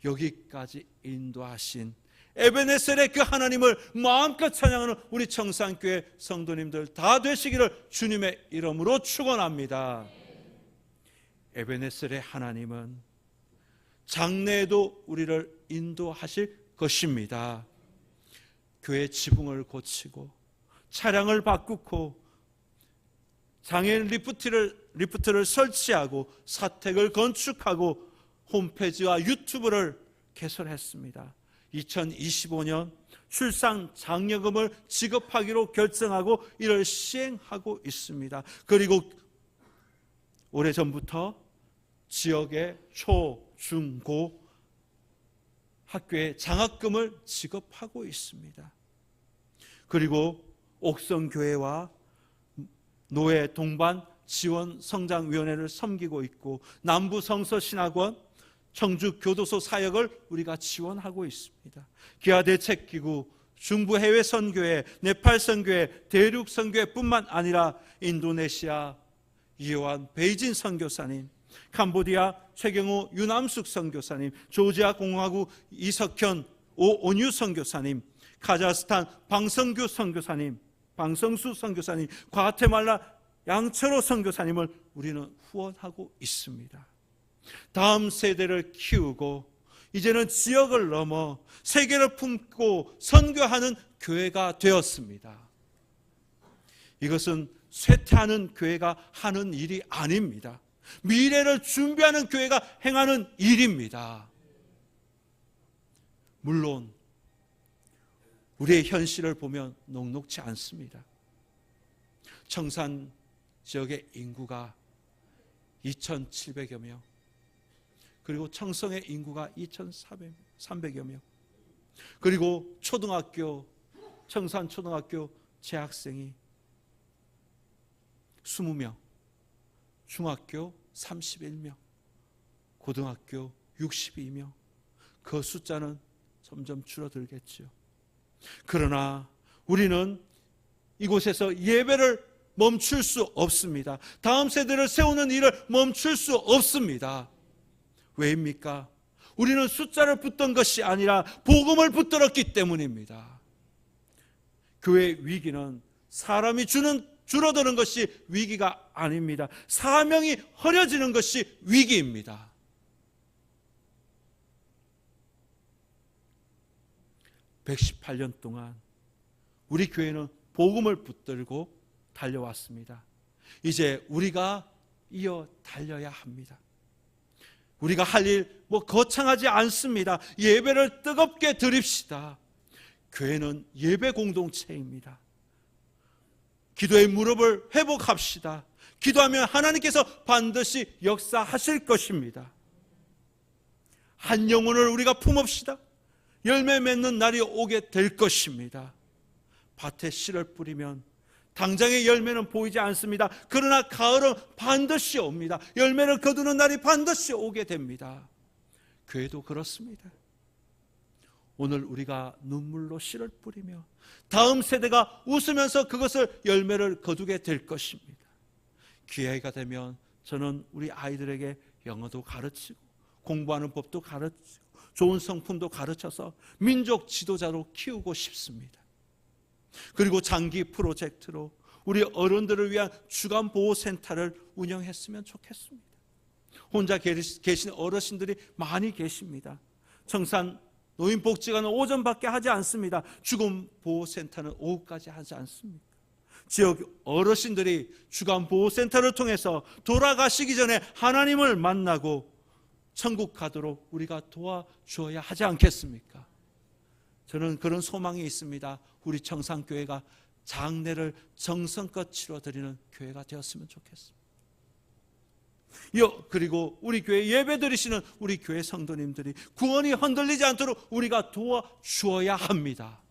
여기까지 인도하신 에베네셀의 그 하나님을 마음껏 찬양하는 우리 청산교회 성도님들 다 되시기를 주님의 이름으로 축원합니다. 에베네셀의 하나님은 장래에도 우리를 인도하실 것입니다. 교회 지붕을 고치고 차량을 바꾸고 장애인 리프트를 설치하고 사택을 건축하고 홈페이지와 유튜브를 개설했습니다. 2025년 출산 장려금을 지급하기로 결정하고 이를 시행하고 있습니다. 그리고 오래전부터 지역의 초, 중, 고 학교에 장학금을 지급하고 있습니다. 그리고 옥성교회와 노예 동반 지원 성장위원회를 섬기고 있고 남부성서신학원 청주교도소 사역을 우리가 지원하고 있습니다. 기아대책기구, 중부해외선교회, 네팔선교회, 대륙선교회뿐만 아니라 인도네시아 이요한 베이진 선교사님, 캄보디아 최경호 유남숙 선교사님, 조지아 공화국 이석현 오온유 선교사님, 카자흐스탄 방성규 선교사님, 방성수 선교사님, 과테말라 양철호 선교사님을 우리는 후원하고 있습니다. 다음 세대를 키우고 이제는 지역을 넘어 세계를 품고 선교하는 교회가 되었습니다. 이것은 쇠퇴하는 교회가 하는 일이 아닙니다. 미래를 준비하는 교회가 행하는 일입니다. 물론 우리의 현실을 보면 녹록지 않습니다. 청산 지역의 인구가 2,700여 명, 그리고 청성의 인구가 2,300여 명, 그리고 초등학교, 청산 초등학교 재학생이 20명, 중학교 31명, 고등학교 62명. 그 숫자는 점점 줄어들겠죠. 그러나 우리는 이곳에서 예배를 멈출 수 없습니다. 다음 세대를 세우는 일을 멈출 수 없습니다. 왜입니까? 우리는 숫자를 붙든 것이 아니라 복음을 붙들었기 때문입니다. 교회의 위기는 사람이 줄어드는 것이 위기가 아닙니다. 사명이 흐려지는 것이 위기입니다. (118년) 동안 우리 교회는 복음을 붙들고 달려왔습니다. 이제 우리가 이어 달려야 합니다. 우리가 할 일 거창하지 않습니다. 예배를 뜨겁게 드립시다. 교회는 예배 공동체입니다. 기도의 무릎을 회복합시다. 기도하면 하나님께서 반드시 역사하실 것입니다. 한 영혼을 우리가 품읍시다. 열매 맺는 날이 오게 될 것입니다. 밭에 씨를 뿌리면 당장의 열매는 보이지 않습니다. 그러나 가을은 반드시 옵니다. 열매를 거두는 날이 반드시 오게 됩니다. 교회도 그렇습니다. 오늘 우리가 눈물로 씨를 뿌리며 다음 세대가 웃으면서 그것을 열매를 거두게 될 것입니다. 기회가 되면 저는 우리 아이들에게 영어도 가르치고 공부하는 법도 가르치고 좋은 성품도 가르쳐서 민족 지도자로 키우고 싶습니다. 그리고 장기 프로젝트로 우리 어른들을 위한 주간보호센터를 운영했으면 좋겠습니다. 혼자 계신 어르신들이 많이 계십니다. 청산 노인복지관은 오전밖에 하지 않습니다. 주간보호센터는 오후까지 하지 않습니다. 지역 어르신들이 주간보호센터를 통해서 돌아가시기 전에 하나님을 만나고 천국 가도록 우리가 도와주어야 하지 않겠습니까? 저는 그런 소망이 있습니다. 우리 청산교회가 장례를 정성껏 치러드리는 교회가 되었으면 좋겠습니다. 그리고 우리 교회 예배 드리시는 우리 교회 성도님들이 구원이 흔들리지 않도록 우리가 도와주어야 합니다.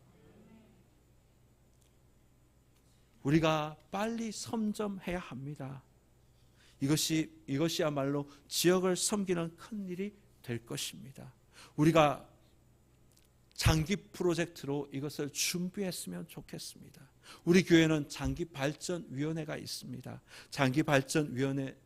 우리가 빨리 선점해야 합니다. 이것이야말로 지역을 섬기는 큰 일이 될 것입니다. 우리가 장기 프로젝트로 이것을 준비했으면 좋겠습니다. 우리 교회는 장기발전위원회가 있습니다. 장기발전위원회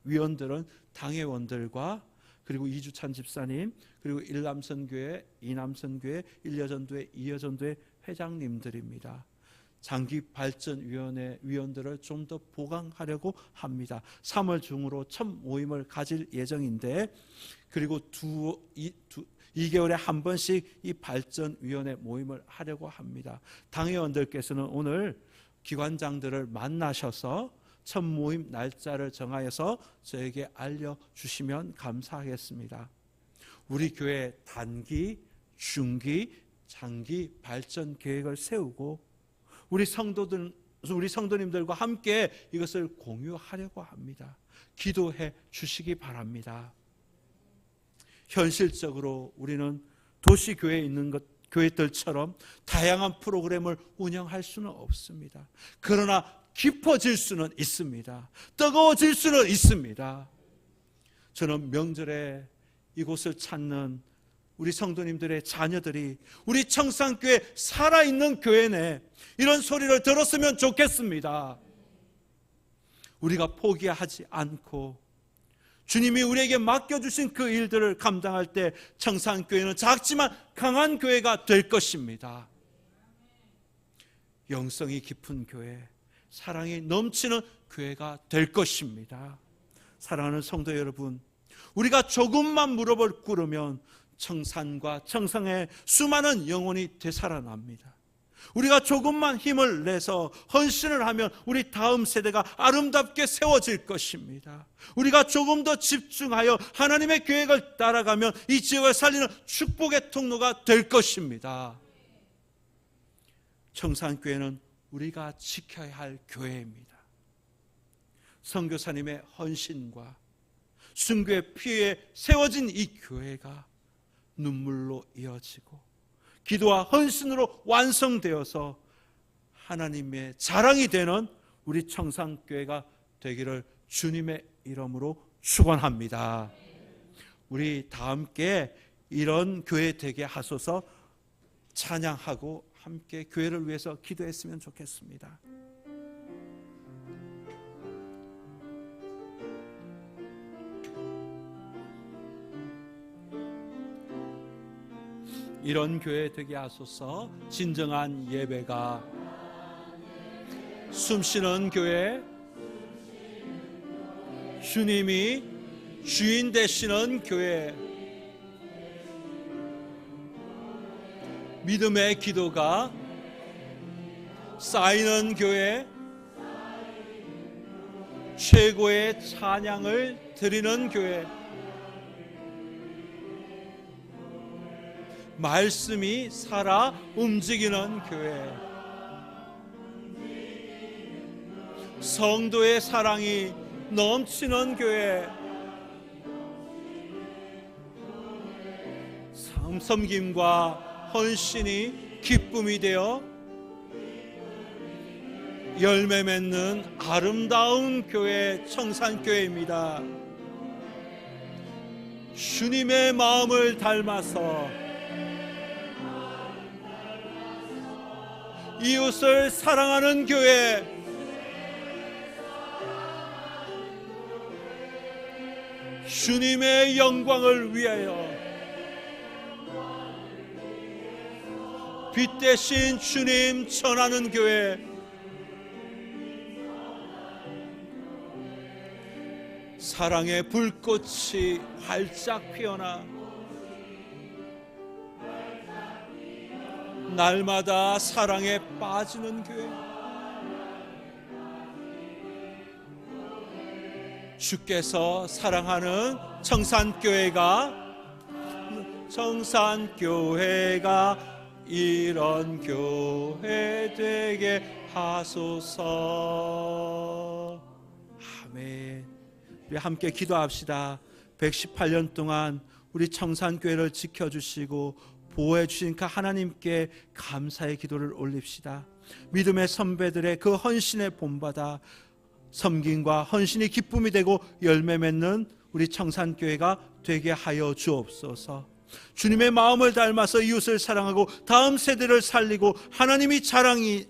위원들은 당회원들과 그리고 이주찬 집사님, 그리고 일남선교회, 이남선교회, 일여전도회, 이여전도회 회장님들입니다. 장기발전위원회 위원들을 좀 더 보강하려고 합니다. 3월 중으로 첫 모임을 가질 예정인데, 그리고 2개월에 한 번씩 이 발전위원회 모임을 하려고 합니다. 당회원들께서는 오늘 기관장들을 만나셔서 첫 모임 날짜를 정하여서 저에게 알려주시면 감사하겠습니다. 우리 교회 단기, 중기, 장기 발전 계획을 세우고 우리 성도님들과 함께 이것을 공유하려고 합니다. 기도해 주시기 바랍니다. 현실적으로 우리는 도시교회에 있는 교회들처럼 다양한 프로그램을 운영할 수는 없습니다. 그러나 깊어질 수는 있습니다. 뜨거워질 수는 있습니다. 저는 명절에 이곳을 찾는 우리 성도님들의 자녀들이 우리 청산교회 살아있는 교회네, 이런 소리를 들었으면 좋겠습니다. 우리가 포기하지 않고 주님이 우리에게 맡겨주신 그 일들을 감당할 때 청산교회는 작지만 강한 교회가 될 것입니다. 영성이 깊은 교회, 사랑이 넘치는 교회가 될 것입니다. 사랑하는 성도 여러분, 우리가 조금만 무릎을 꿇으면 청산과 청성의 수많은 영혼이 되살아납니다. 우리가 조금만 힘을 내서 헌신을 하면 우리 다음 세대가 아름답게 세워질 것입니다. 우리가 조금 더 집중하여 하나님의 계획을 따라가면 이 지역을 살리는 축복의 통로가 될 것입니다. 청산교회는 우리가 지켜야 할 교회입니다. 선교사님의 헌신과 순교의 피에 세워진 이 교회가 눈물로 이어지고 기도와 헌신으로 완성되어서 하나님의 자랑이 되는 우리 청산교회가 되기를 주님의 이름으로 축원합니다. 우리 다 함께 이런 교회 되게 하소서 찬양하고 함께 교회를 위해서 기도했으면 좋겠습니다. 이런 교회 되게 하소서. 진정한 예배가 숨쉬는 교회, 주님이 주인 되시는 교회, 믿음의 기도가 쌓이는 교회, 최고의 찬양을 드리는 교회, 말씀이 살아 움직이는 교회, 성도의 사랑이 넘치는 교회, 섬김과 헌신이 기쁨이 되어 열매 맺는 아름다운 교회, 청산교회입니다. 주님의 마음을 닮아서 이웃을 사랑하는 교회, 주님의 영광을 위하여 빛 대신 주님 전하는 교회, 사랑의 불꽃이 활짝 피어나 날마다 사랑에 빠지는 교회, 주께서 사랑하는 청산교회가 이런 교회 되게 하소서. 아멘. 우리 함께 기도합시다. 118년 동안 우리 청산교회를 지켜주시고 보호해 주신 그 하나님께 감사의 기도를 올립시다. 믿음의 선배들의 그 헌신에 본받아 섬김과 헌신이 기쁨이 되고 열매 맺는 우리 청산교회가 되게 하여 주옵소서. 주님의 마음을 닮아서 이웃을 사랑하고 다음 세대를 살리고 하나님의 자랑이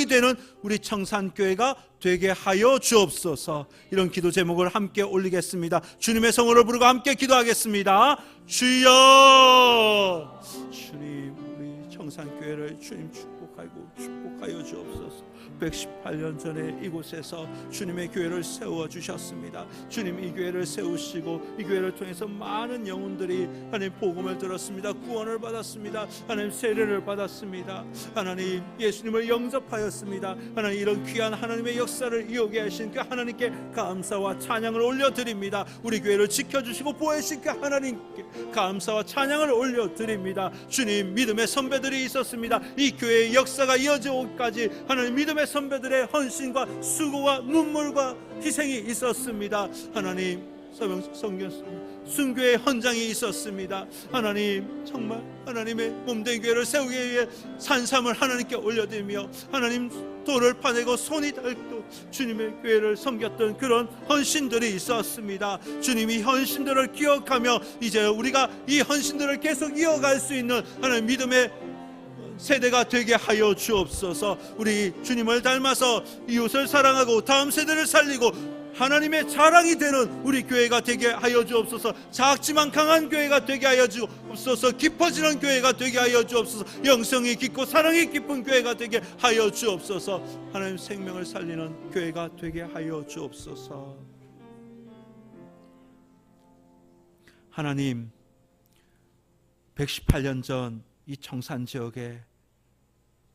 되는 우리 청산교회가 되게 하여 주옵소서. 이런 기도 제목을 함께 올리겠습니다. 주님의 성으로 부르고 함께 기도하겠습니다. 주여, 주님, 우리 청산교회를 주님 축복하여 주옵소서. 118년 전에 이곳에서 주님의 교회를 세워주셨습니다. 주님, 이 교회를 세우시고 이 교회를 통해서 많은 영혼들이 하나님 복음을 들었습니다. 구원을 받았습니다. 하나님 세례를 받았습니다. 하나님 예수님을 영접하였습니다. 하나님 이런 귀한 하나님의 역사를 이어게 하신 그 하나님께 감사와 찬양을 올려드립니다. 우리 교회를 지켜주시고 보호해주신 그 하나님께 감사와 찬양을 올려드립니다. 주님, 믿음의 선배들이 있었습니다. 이 교회의 역사가 이어져 오기까지 하나님 믿음의 선배들의 헌신과 수고와 눈물과 희생이 있었습니다. 하나님 순교의 헌장이 있었습니다. 하나님 정말 하나님의 몸된 교회를 세우기 위해 산삼을 하나님께 올려드리며 하나님 돌을 파내고 손이 닳고 주님의 교회를 섬겼던 그런 헌신들이 있었습니다. 주님이 헌신들을 기억하며 이제 우리가 이 헌신들을 계속 이어갈 수 있는 하나님 믿음의 세대가 되게 하여 주옵소서. 우리 주님을 닮아서 이웃을 사랑하고 다음 세대를 살리고 하나님의 자랑이 되는 우리 교회가 되게 하여 주옵소서. 작지만 강한 교회가 되게 하여 주옵소서. 깊어지는 교회가 되게 하여 주옵소서. 영성이 깊고 사랑이 깊은 교회가 되게 하여 주옵소서. 하나님 생명을 살리는 교회가 되게 하여 주옵소서. 하나님, 118년 전 이 청산 지역에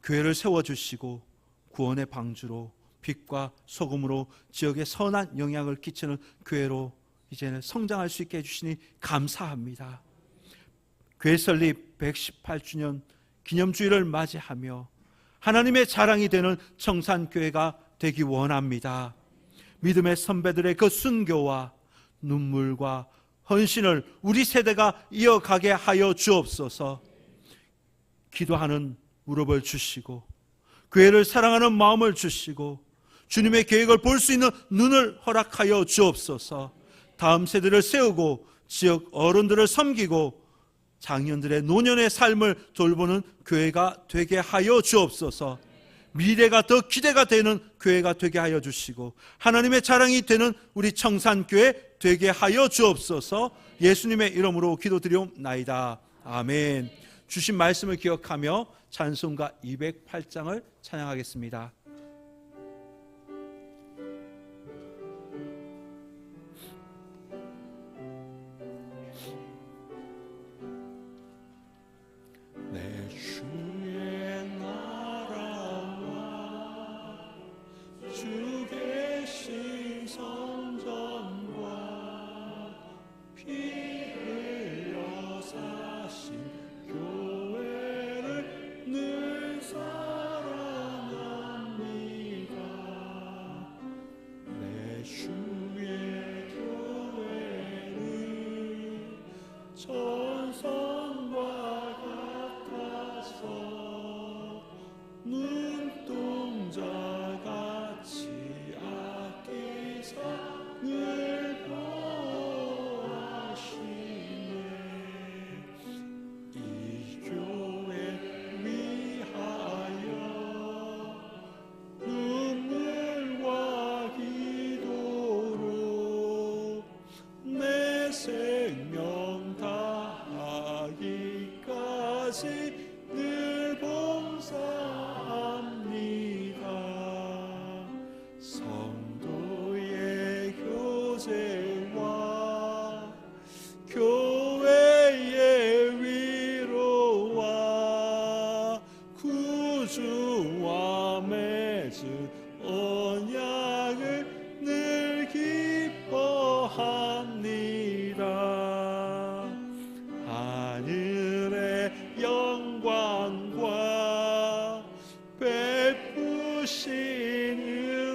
교회를 세워주시고 구원의 방주로 빛과 소금으로 지역에 선한 영향을 끼치는 교회로 이제는 성장할 수 있게 해주시니 감사합니다. 교회 설립 118주년 기념주일을 맞이하며 하나님의 자랑이 되는 청산교회가 되기 원합니다. 믿음의 선배들의 그 순교와 눈물과 헌신을 우리 세대가 이어가게 하여 주옵소서. 기도하는 무릎을 주시고 교회를 사랑하는 마음을 주시고 주님의 계획을 볼 수 있는 눈을 허락하여 주옵소서. 다음 세대를 세우고 지역 어른들을 섬기고 장년들의 노년의 삶을 돌보는 교회가 되게 하여 주옵소서. 미래가 더 기대가 되는 교회가 되게 하여 주시고 하나님의 자랑이 되는 우리 청산교회 되게 하여 주옵소서. 예수님의 이름으로 기도드리옵나이다. 아멘. 주신 말씀을 기억하며 찬송가 208장을 찬양하겠습니다.
내 주의 나라와 주 계신 성전과 피 흘려 사신 전선과 같아서 눈동자같이 아끼사 늘 보호하시네. 이 교회 위하여 눈물과 기도로 내 생명 다하기까지 늘 봉사합니다. 성도의 교제와 교회의 위로와 구주와 맺은 언약을 늘 기뻐합니다. 하늘의 영광과 베푸신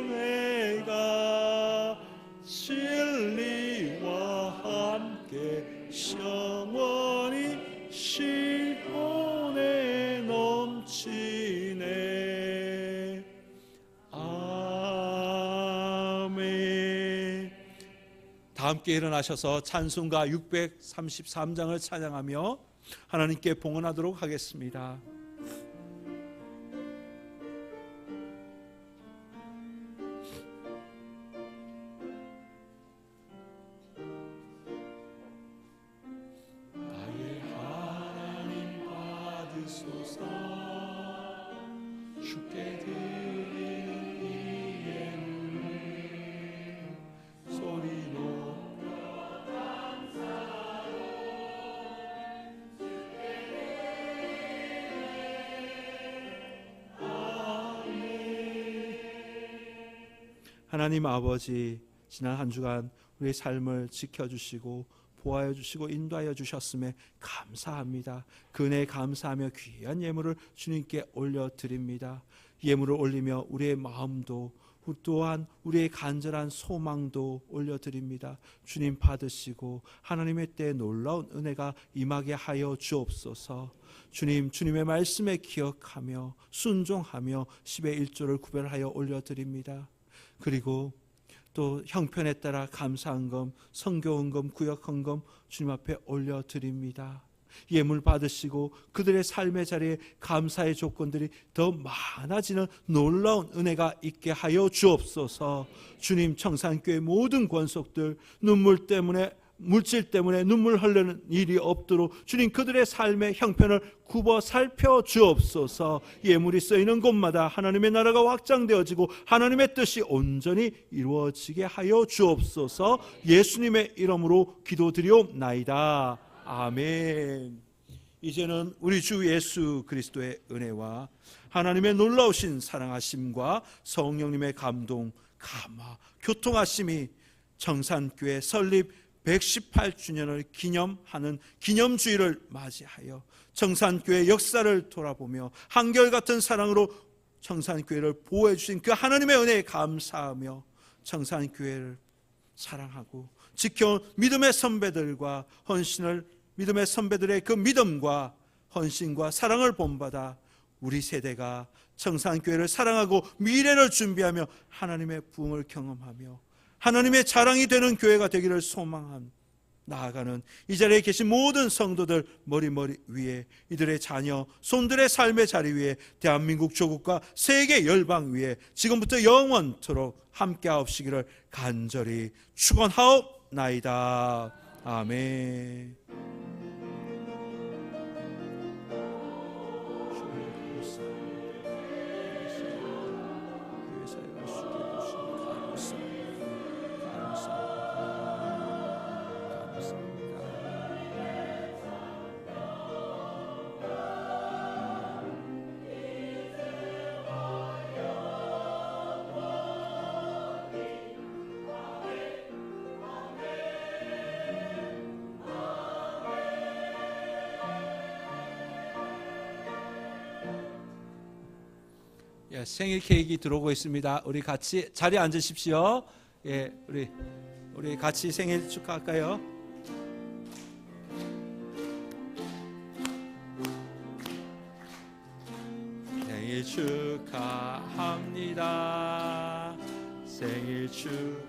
은혜가 진리와 함께 영원히 시온에 넘치네. 아멘.
다 함께 일어나셔서 찬송가 633장을 찬양하며 하나님께 봉헌하도록 하겠습니다.
나의 하나님 받으소서. 주께 드리는 이 예물을 소리 높여 감사로
하나님 아버지, 지난 한 주간 우리의 삶을 지켜주시고 보호하여 주시고 인도하여 주셨음에 감사합니다. 그 은혜에 감사하며 귀한 예물을 주님께 올려드립니다. 예물을 올리며 우리의 마음도 또한 우리의 간절한 소망도 올려드립니다. 주님 받으시고 하나님의 때에 놀라운 은혜가 임하게 하여 주옵소서. 주님, 주님의 말씀에 기억하며 순종하며 10의 1조를 구별하여 올려드립니다. 그리고 또 형편에 따라 감사헌금, 선교헌금, 구역헌금 주님 앞에 올려드립니다. 예물 받으시고 그들의 삶의 자리에 감사의 조건들이 더 많아지는 놀라운 은혜가 있게 하여 주옵소서. 주님, 청산교회 모든 권속들 눈물 때문에, 물질 때문에 눈물 흘리는 일이 없도록 주님 그들의 삶의 형편을 굽어 살펴 주옵소서. 예물이 쓰이는 곳마다 하나님의 나라가 확장되어지고 하나님의 뜻이 온전히 이루어지게 하여 주옵소서. 예수님의 이름으로 기도드리옵나이다. 아멘. 이제는 우리 주 예수 그리스도의 은혜와 하나님의 놀라우신 사랑하심과 성령님의 감동, 감화, 교통하심이 청산교회 설립 118주년을 기념하는 기념주일을 맞이하여 청산교회 역사를 돌아보며 한결같은 사랑으로 청산교회를 보호해 주신 그 하나님의 은혜에 감사하며 청산교회를 사랑하고 지켜온 믿음의 선배들과 믿음의 선배들의 그 믿음과 헌신과 사랑을 본받아 우리 세대가 청산교회를 사랑하고 미래를 준비하며 하나님의 부흥을 경험하며 하나님의 자랑이 되는 교회가 되기를 소망한 나아가는 이 자리에 계신 모든 성도들 머리 위에 이들의 자녀, 손들의 삶의 자리 위에 대한민국 조국과 세계 열방 위에 지금부터 영원토록 함께하옵시기를 간절히 축원하옵나이다. 아멘. 생일 케이크 들어오고 있습니다. 우리 같이 자리에 앉으십시오. 예, 우리 같이 생일 축하할까요? 축하합니다. 생일 축하합니다.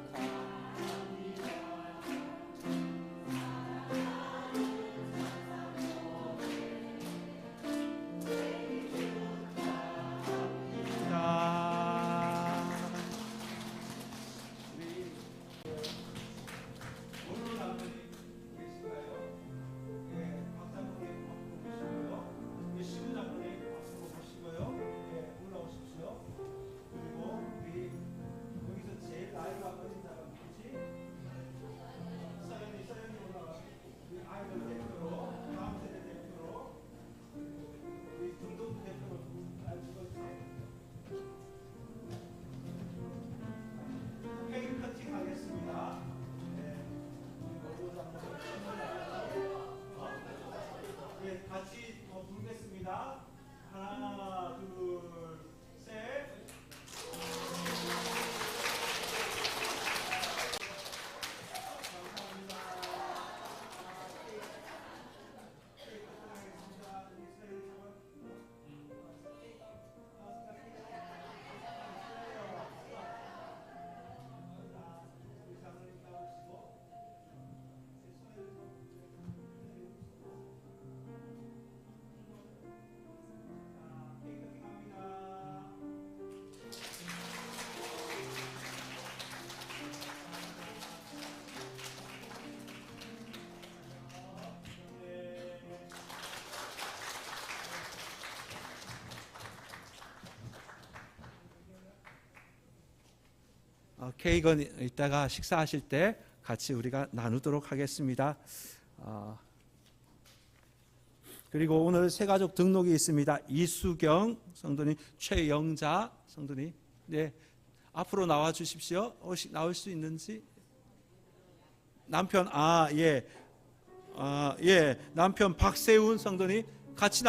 같이 부르겠습니다. 하나, 둘, 셋.
케이크는 이따가 식사하실 때 같이 우리가 나누도록 하겠습니다. 그리고 오늘 새 가족 등록이 있습니다. 이수경 성도님, 최영자 성도님, 네, 앞으로 나와 주십시오. 나올 수 있는지. 남편, 남편 박세훈 성도님 같이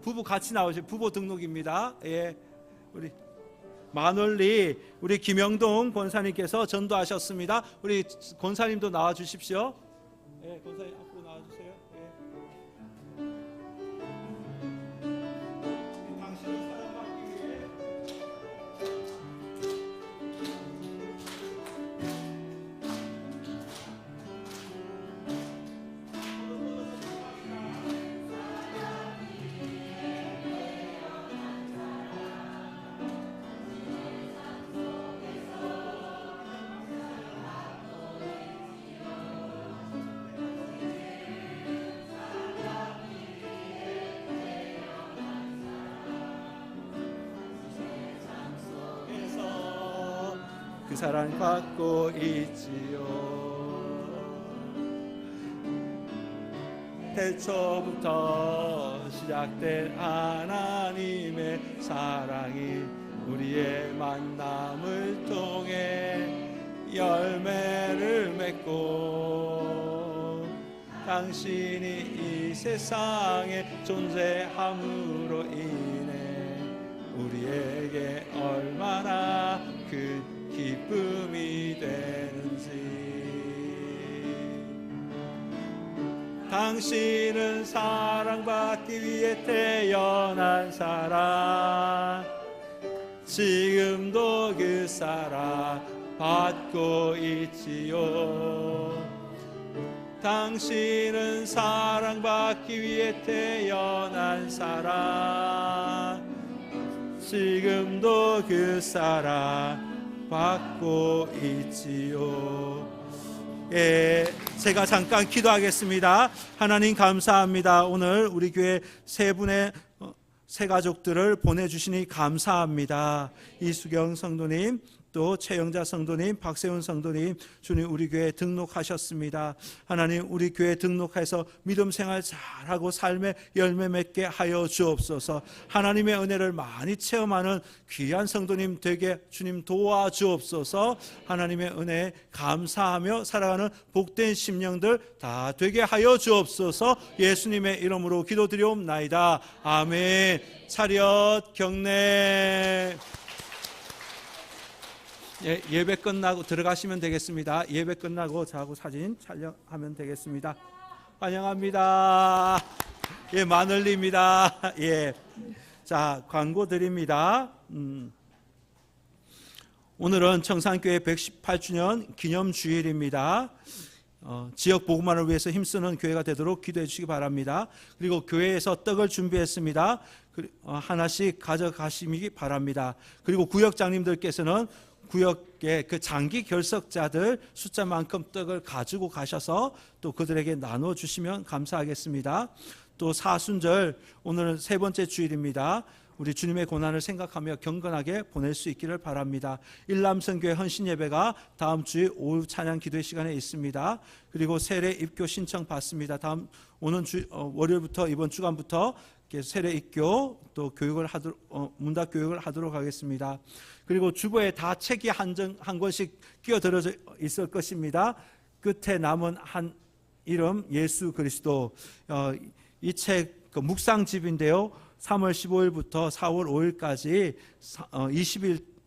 부부 같이 나오시. 부부 등록입니다. 우리 만월리 우리 김영동 권사님께서 전도하셨습니다. 우리 권사님도 나와 주십시오. 권사님 앞으로 나와 주세요.
당신을 사랑받기 위해
그 사랑 받고 있지요. 태초부터 시작된 하나님의 사랑이 우리의 만남을 통해 열매를 맺고 당신이 이 세상에 존재함으로 인해 우리에게 얼마나 큰 기쁨이 되는지. 당신은 사랑받기 위해 태어난 사람, 지금도 그 사랑 받고 있지요. 당신은 사랑받기 위해 태어난 사람, 지금도 그 사랑 받고 있지요. 제가 잠깐 기도하겠습니다. 하나님 감사합니다. 오늘 우리 교회 세 분의 새 가족들을 보내주시니 감사합니다. 이수경 성도님, 또 최영자 성도님, 박세훈 성도님, 주님 우리 교회에 등록하셨습니다. 하나님 우리 교회에 등록해서 믿음 생활 잘하고 삶의 열매 맺게 하여 주옵소서. 하나님의 은혜를 많이 체험하는 귀한 성도님 되게 주님 도와주옵소서. 하나님의 은혜에 감사하며 살아가는 복된 심령들 다 되게 하여 주옵소서. 예수님의 이름으로 기도드리옵나이다. 아멘. 차렷 경례. 예배 끝나고 들어가시면 되겠습니다. 예배 끝나고 저하고 사진 촬영하면 되겠습니다. 환영합니다. 마늘리입니다. 자, 광고 드립니다. 오늘은 청산교회 118주년 기념주일입니다. 지역 복음화를 위해서 힘쓰는 교회가 되도록 기도해 주시기 바랍니다. 그리고 교회에서 떡을 준비했습니다. 하나씩 가져가시기 바랍니다. 그리고 구역장님들께서는 구역의 그 장기 결석자들 숫자만큼 떡을 가지고 가셔서 또 그들에게 나눠주시면 감사하겠습니다. 또 사순절, 오늘은 세 번째 주일입니다. 우리 주님의 고난을 생각하며 경건하게 보낼 수 있기를 바랍니다. 일남성교회 헌신예배가 다음 주에 오후 찬양 기도회 시간에 있습니다. 그리고 세례 입교 신청 받습니다. 오는 월요일부터 이번 주간부터 세례 입교 또 교육을 문답 교육을 하도록 하겠습니다. 그리고 주보에 다 책이 한 권씩 끼어들어져 있을 것입니다. 끝에 남은 한 이름 예수 그리스도, 이 책 묵상집인데요. 3월 15일부터 4월 5일까지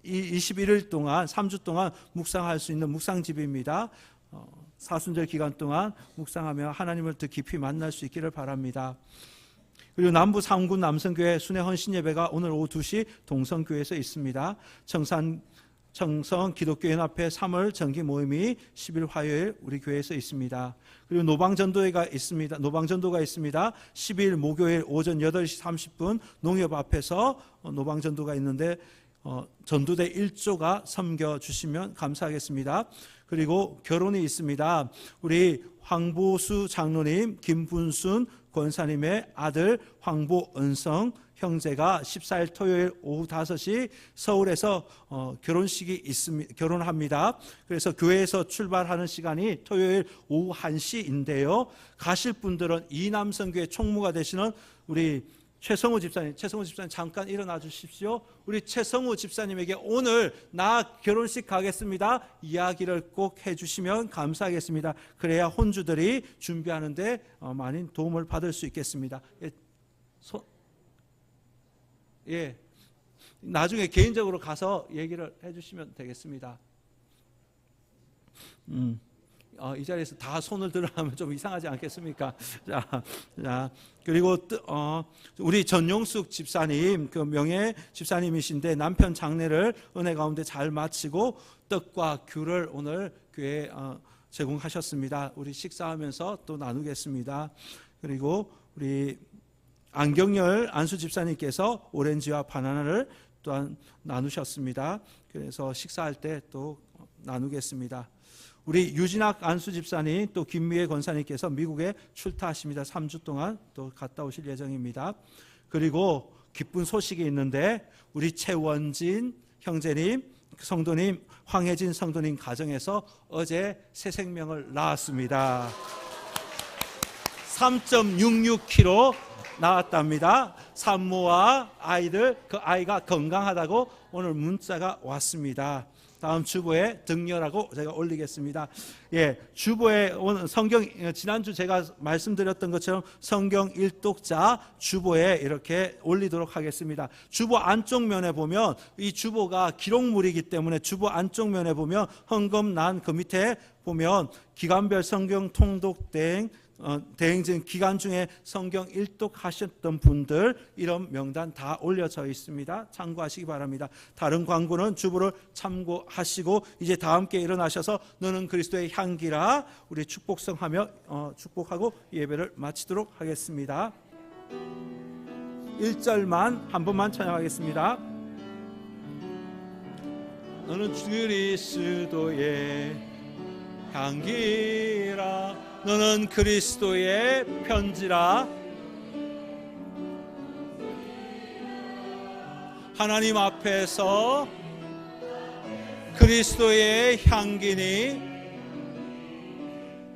21일 동안 3주 동안 묵상할 수 있는 묵상집입니다. 사순절 기간 동안 묵상하며 하나님을 더 깊이 만날 수 있기를 바랍니다. 그리고 남부 3군 남성교회 순회 헌신예배가 오늘 오후 2시 동성교회에서 있습니다. 청성 기독교연합회 3월 정기 모임이 10일 화요일 우리 교회에서 있습니다. 그리고 노방전도가 있습니다. 10일 목요일 오전 8시 30분 농협 앞에서 노방전도가 있는데 전도대 1조가 섬겨주시면 감사하겠습니다. 그리고 결혼이 있습니다. 우리 황보수 장로님, 김분순 권사님의 아들 황보은성 형제가 14일 토요일 오후 5시 서울에서 결혼식이 결혼합니다. 그래서 교회에서 출발하는 시간이 토요일 오후 1시인데요. 가실 분들은 이남성교회 총무가 되시는 우리 최성우 집사님 잠깐 일어나 주십시오. 우리 최성우 집사님에게 오늘 나 결혼식 가겠습니다 이야기를 꼭 해주시면 감사하겠습니다. 그래야 혼주들이 준비하는데 많은 도움을 받을 수 있겠습니다. 나중에 개인적으로 가서 얘기를 해주시면 되겠습니다. 이 자리에서 다 손을 들어가면 좀 이상하지 않겠습니까? 자, 그리고 우리 전용숙 집사님, 그 명예 집사님이신데 남편 장례를 은혜 가운데 잘 마치고 떡과 귤을 오늘 교회에 제공하셨습니다. 우리 식사하면서 또 나누겠습니다. 그리고 우리 안경열 안수 집사님께서 오렌지와 바나나를 또한 나누셨습니다. 그래서 식사할 때 또 나누겠습니다. 우리 유진학 안수 집사님 또 김미애 권사님께서 미국에 출타하십니다. 3주 동안 또 갔다 오실 예정입니다. 그리고 기쁜 소식이 있는데 우리 최원진 형제님, 성도님, 황혜진 성도님 가정에서 어제 새 생명을 낳았습니다. 3.66kg 나왔답니다. 산모와 아이들, 그 아이가 건강하다고 오늘 문자가 왔습니다. 다음 주보에 등려라고 제가 올리겠습니다. 주보에 오늘 성경, 지난주 제가 말씀드렸던 것처럼 성경 일독자 주보에 이렇게 올리도록 하겠습니다. 주보 안쪽 면에 보면 이 주보가 기록물이기 때문에 주보 안쪽 면에 보면 헌금란 그 밑에 보면 기간별 성경 통독 대행진 기간 중에 성경 일독하셨던 분들 이런 명단 다 올려져 있습니다. 참고하시기 바랍니다. 다른 광고는 주보를 참고하시고 이제 다 함께 일어나셔서 너는 그리스도의 향기라 우리 축복성하며 축복하고 예배를 마치도록 하겠습니다. 1절만 한 번만 찬양하겠습니다. 너는 그리스도의 향기라 너는 그리스도의 편지라 하나님 앞에서 그리스도의 향기니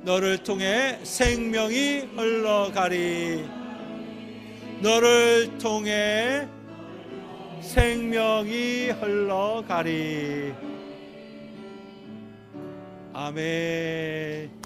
너를 통해 생명이 흘러가리 너를 통해 생명이 흘러가리 아멘.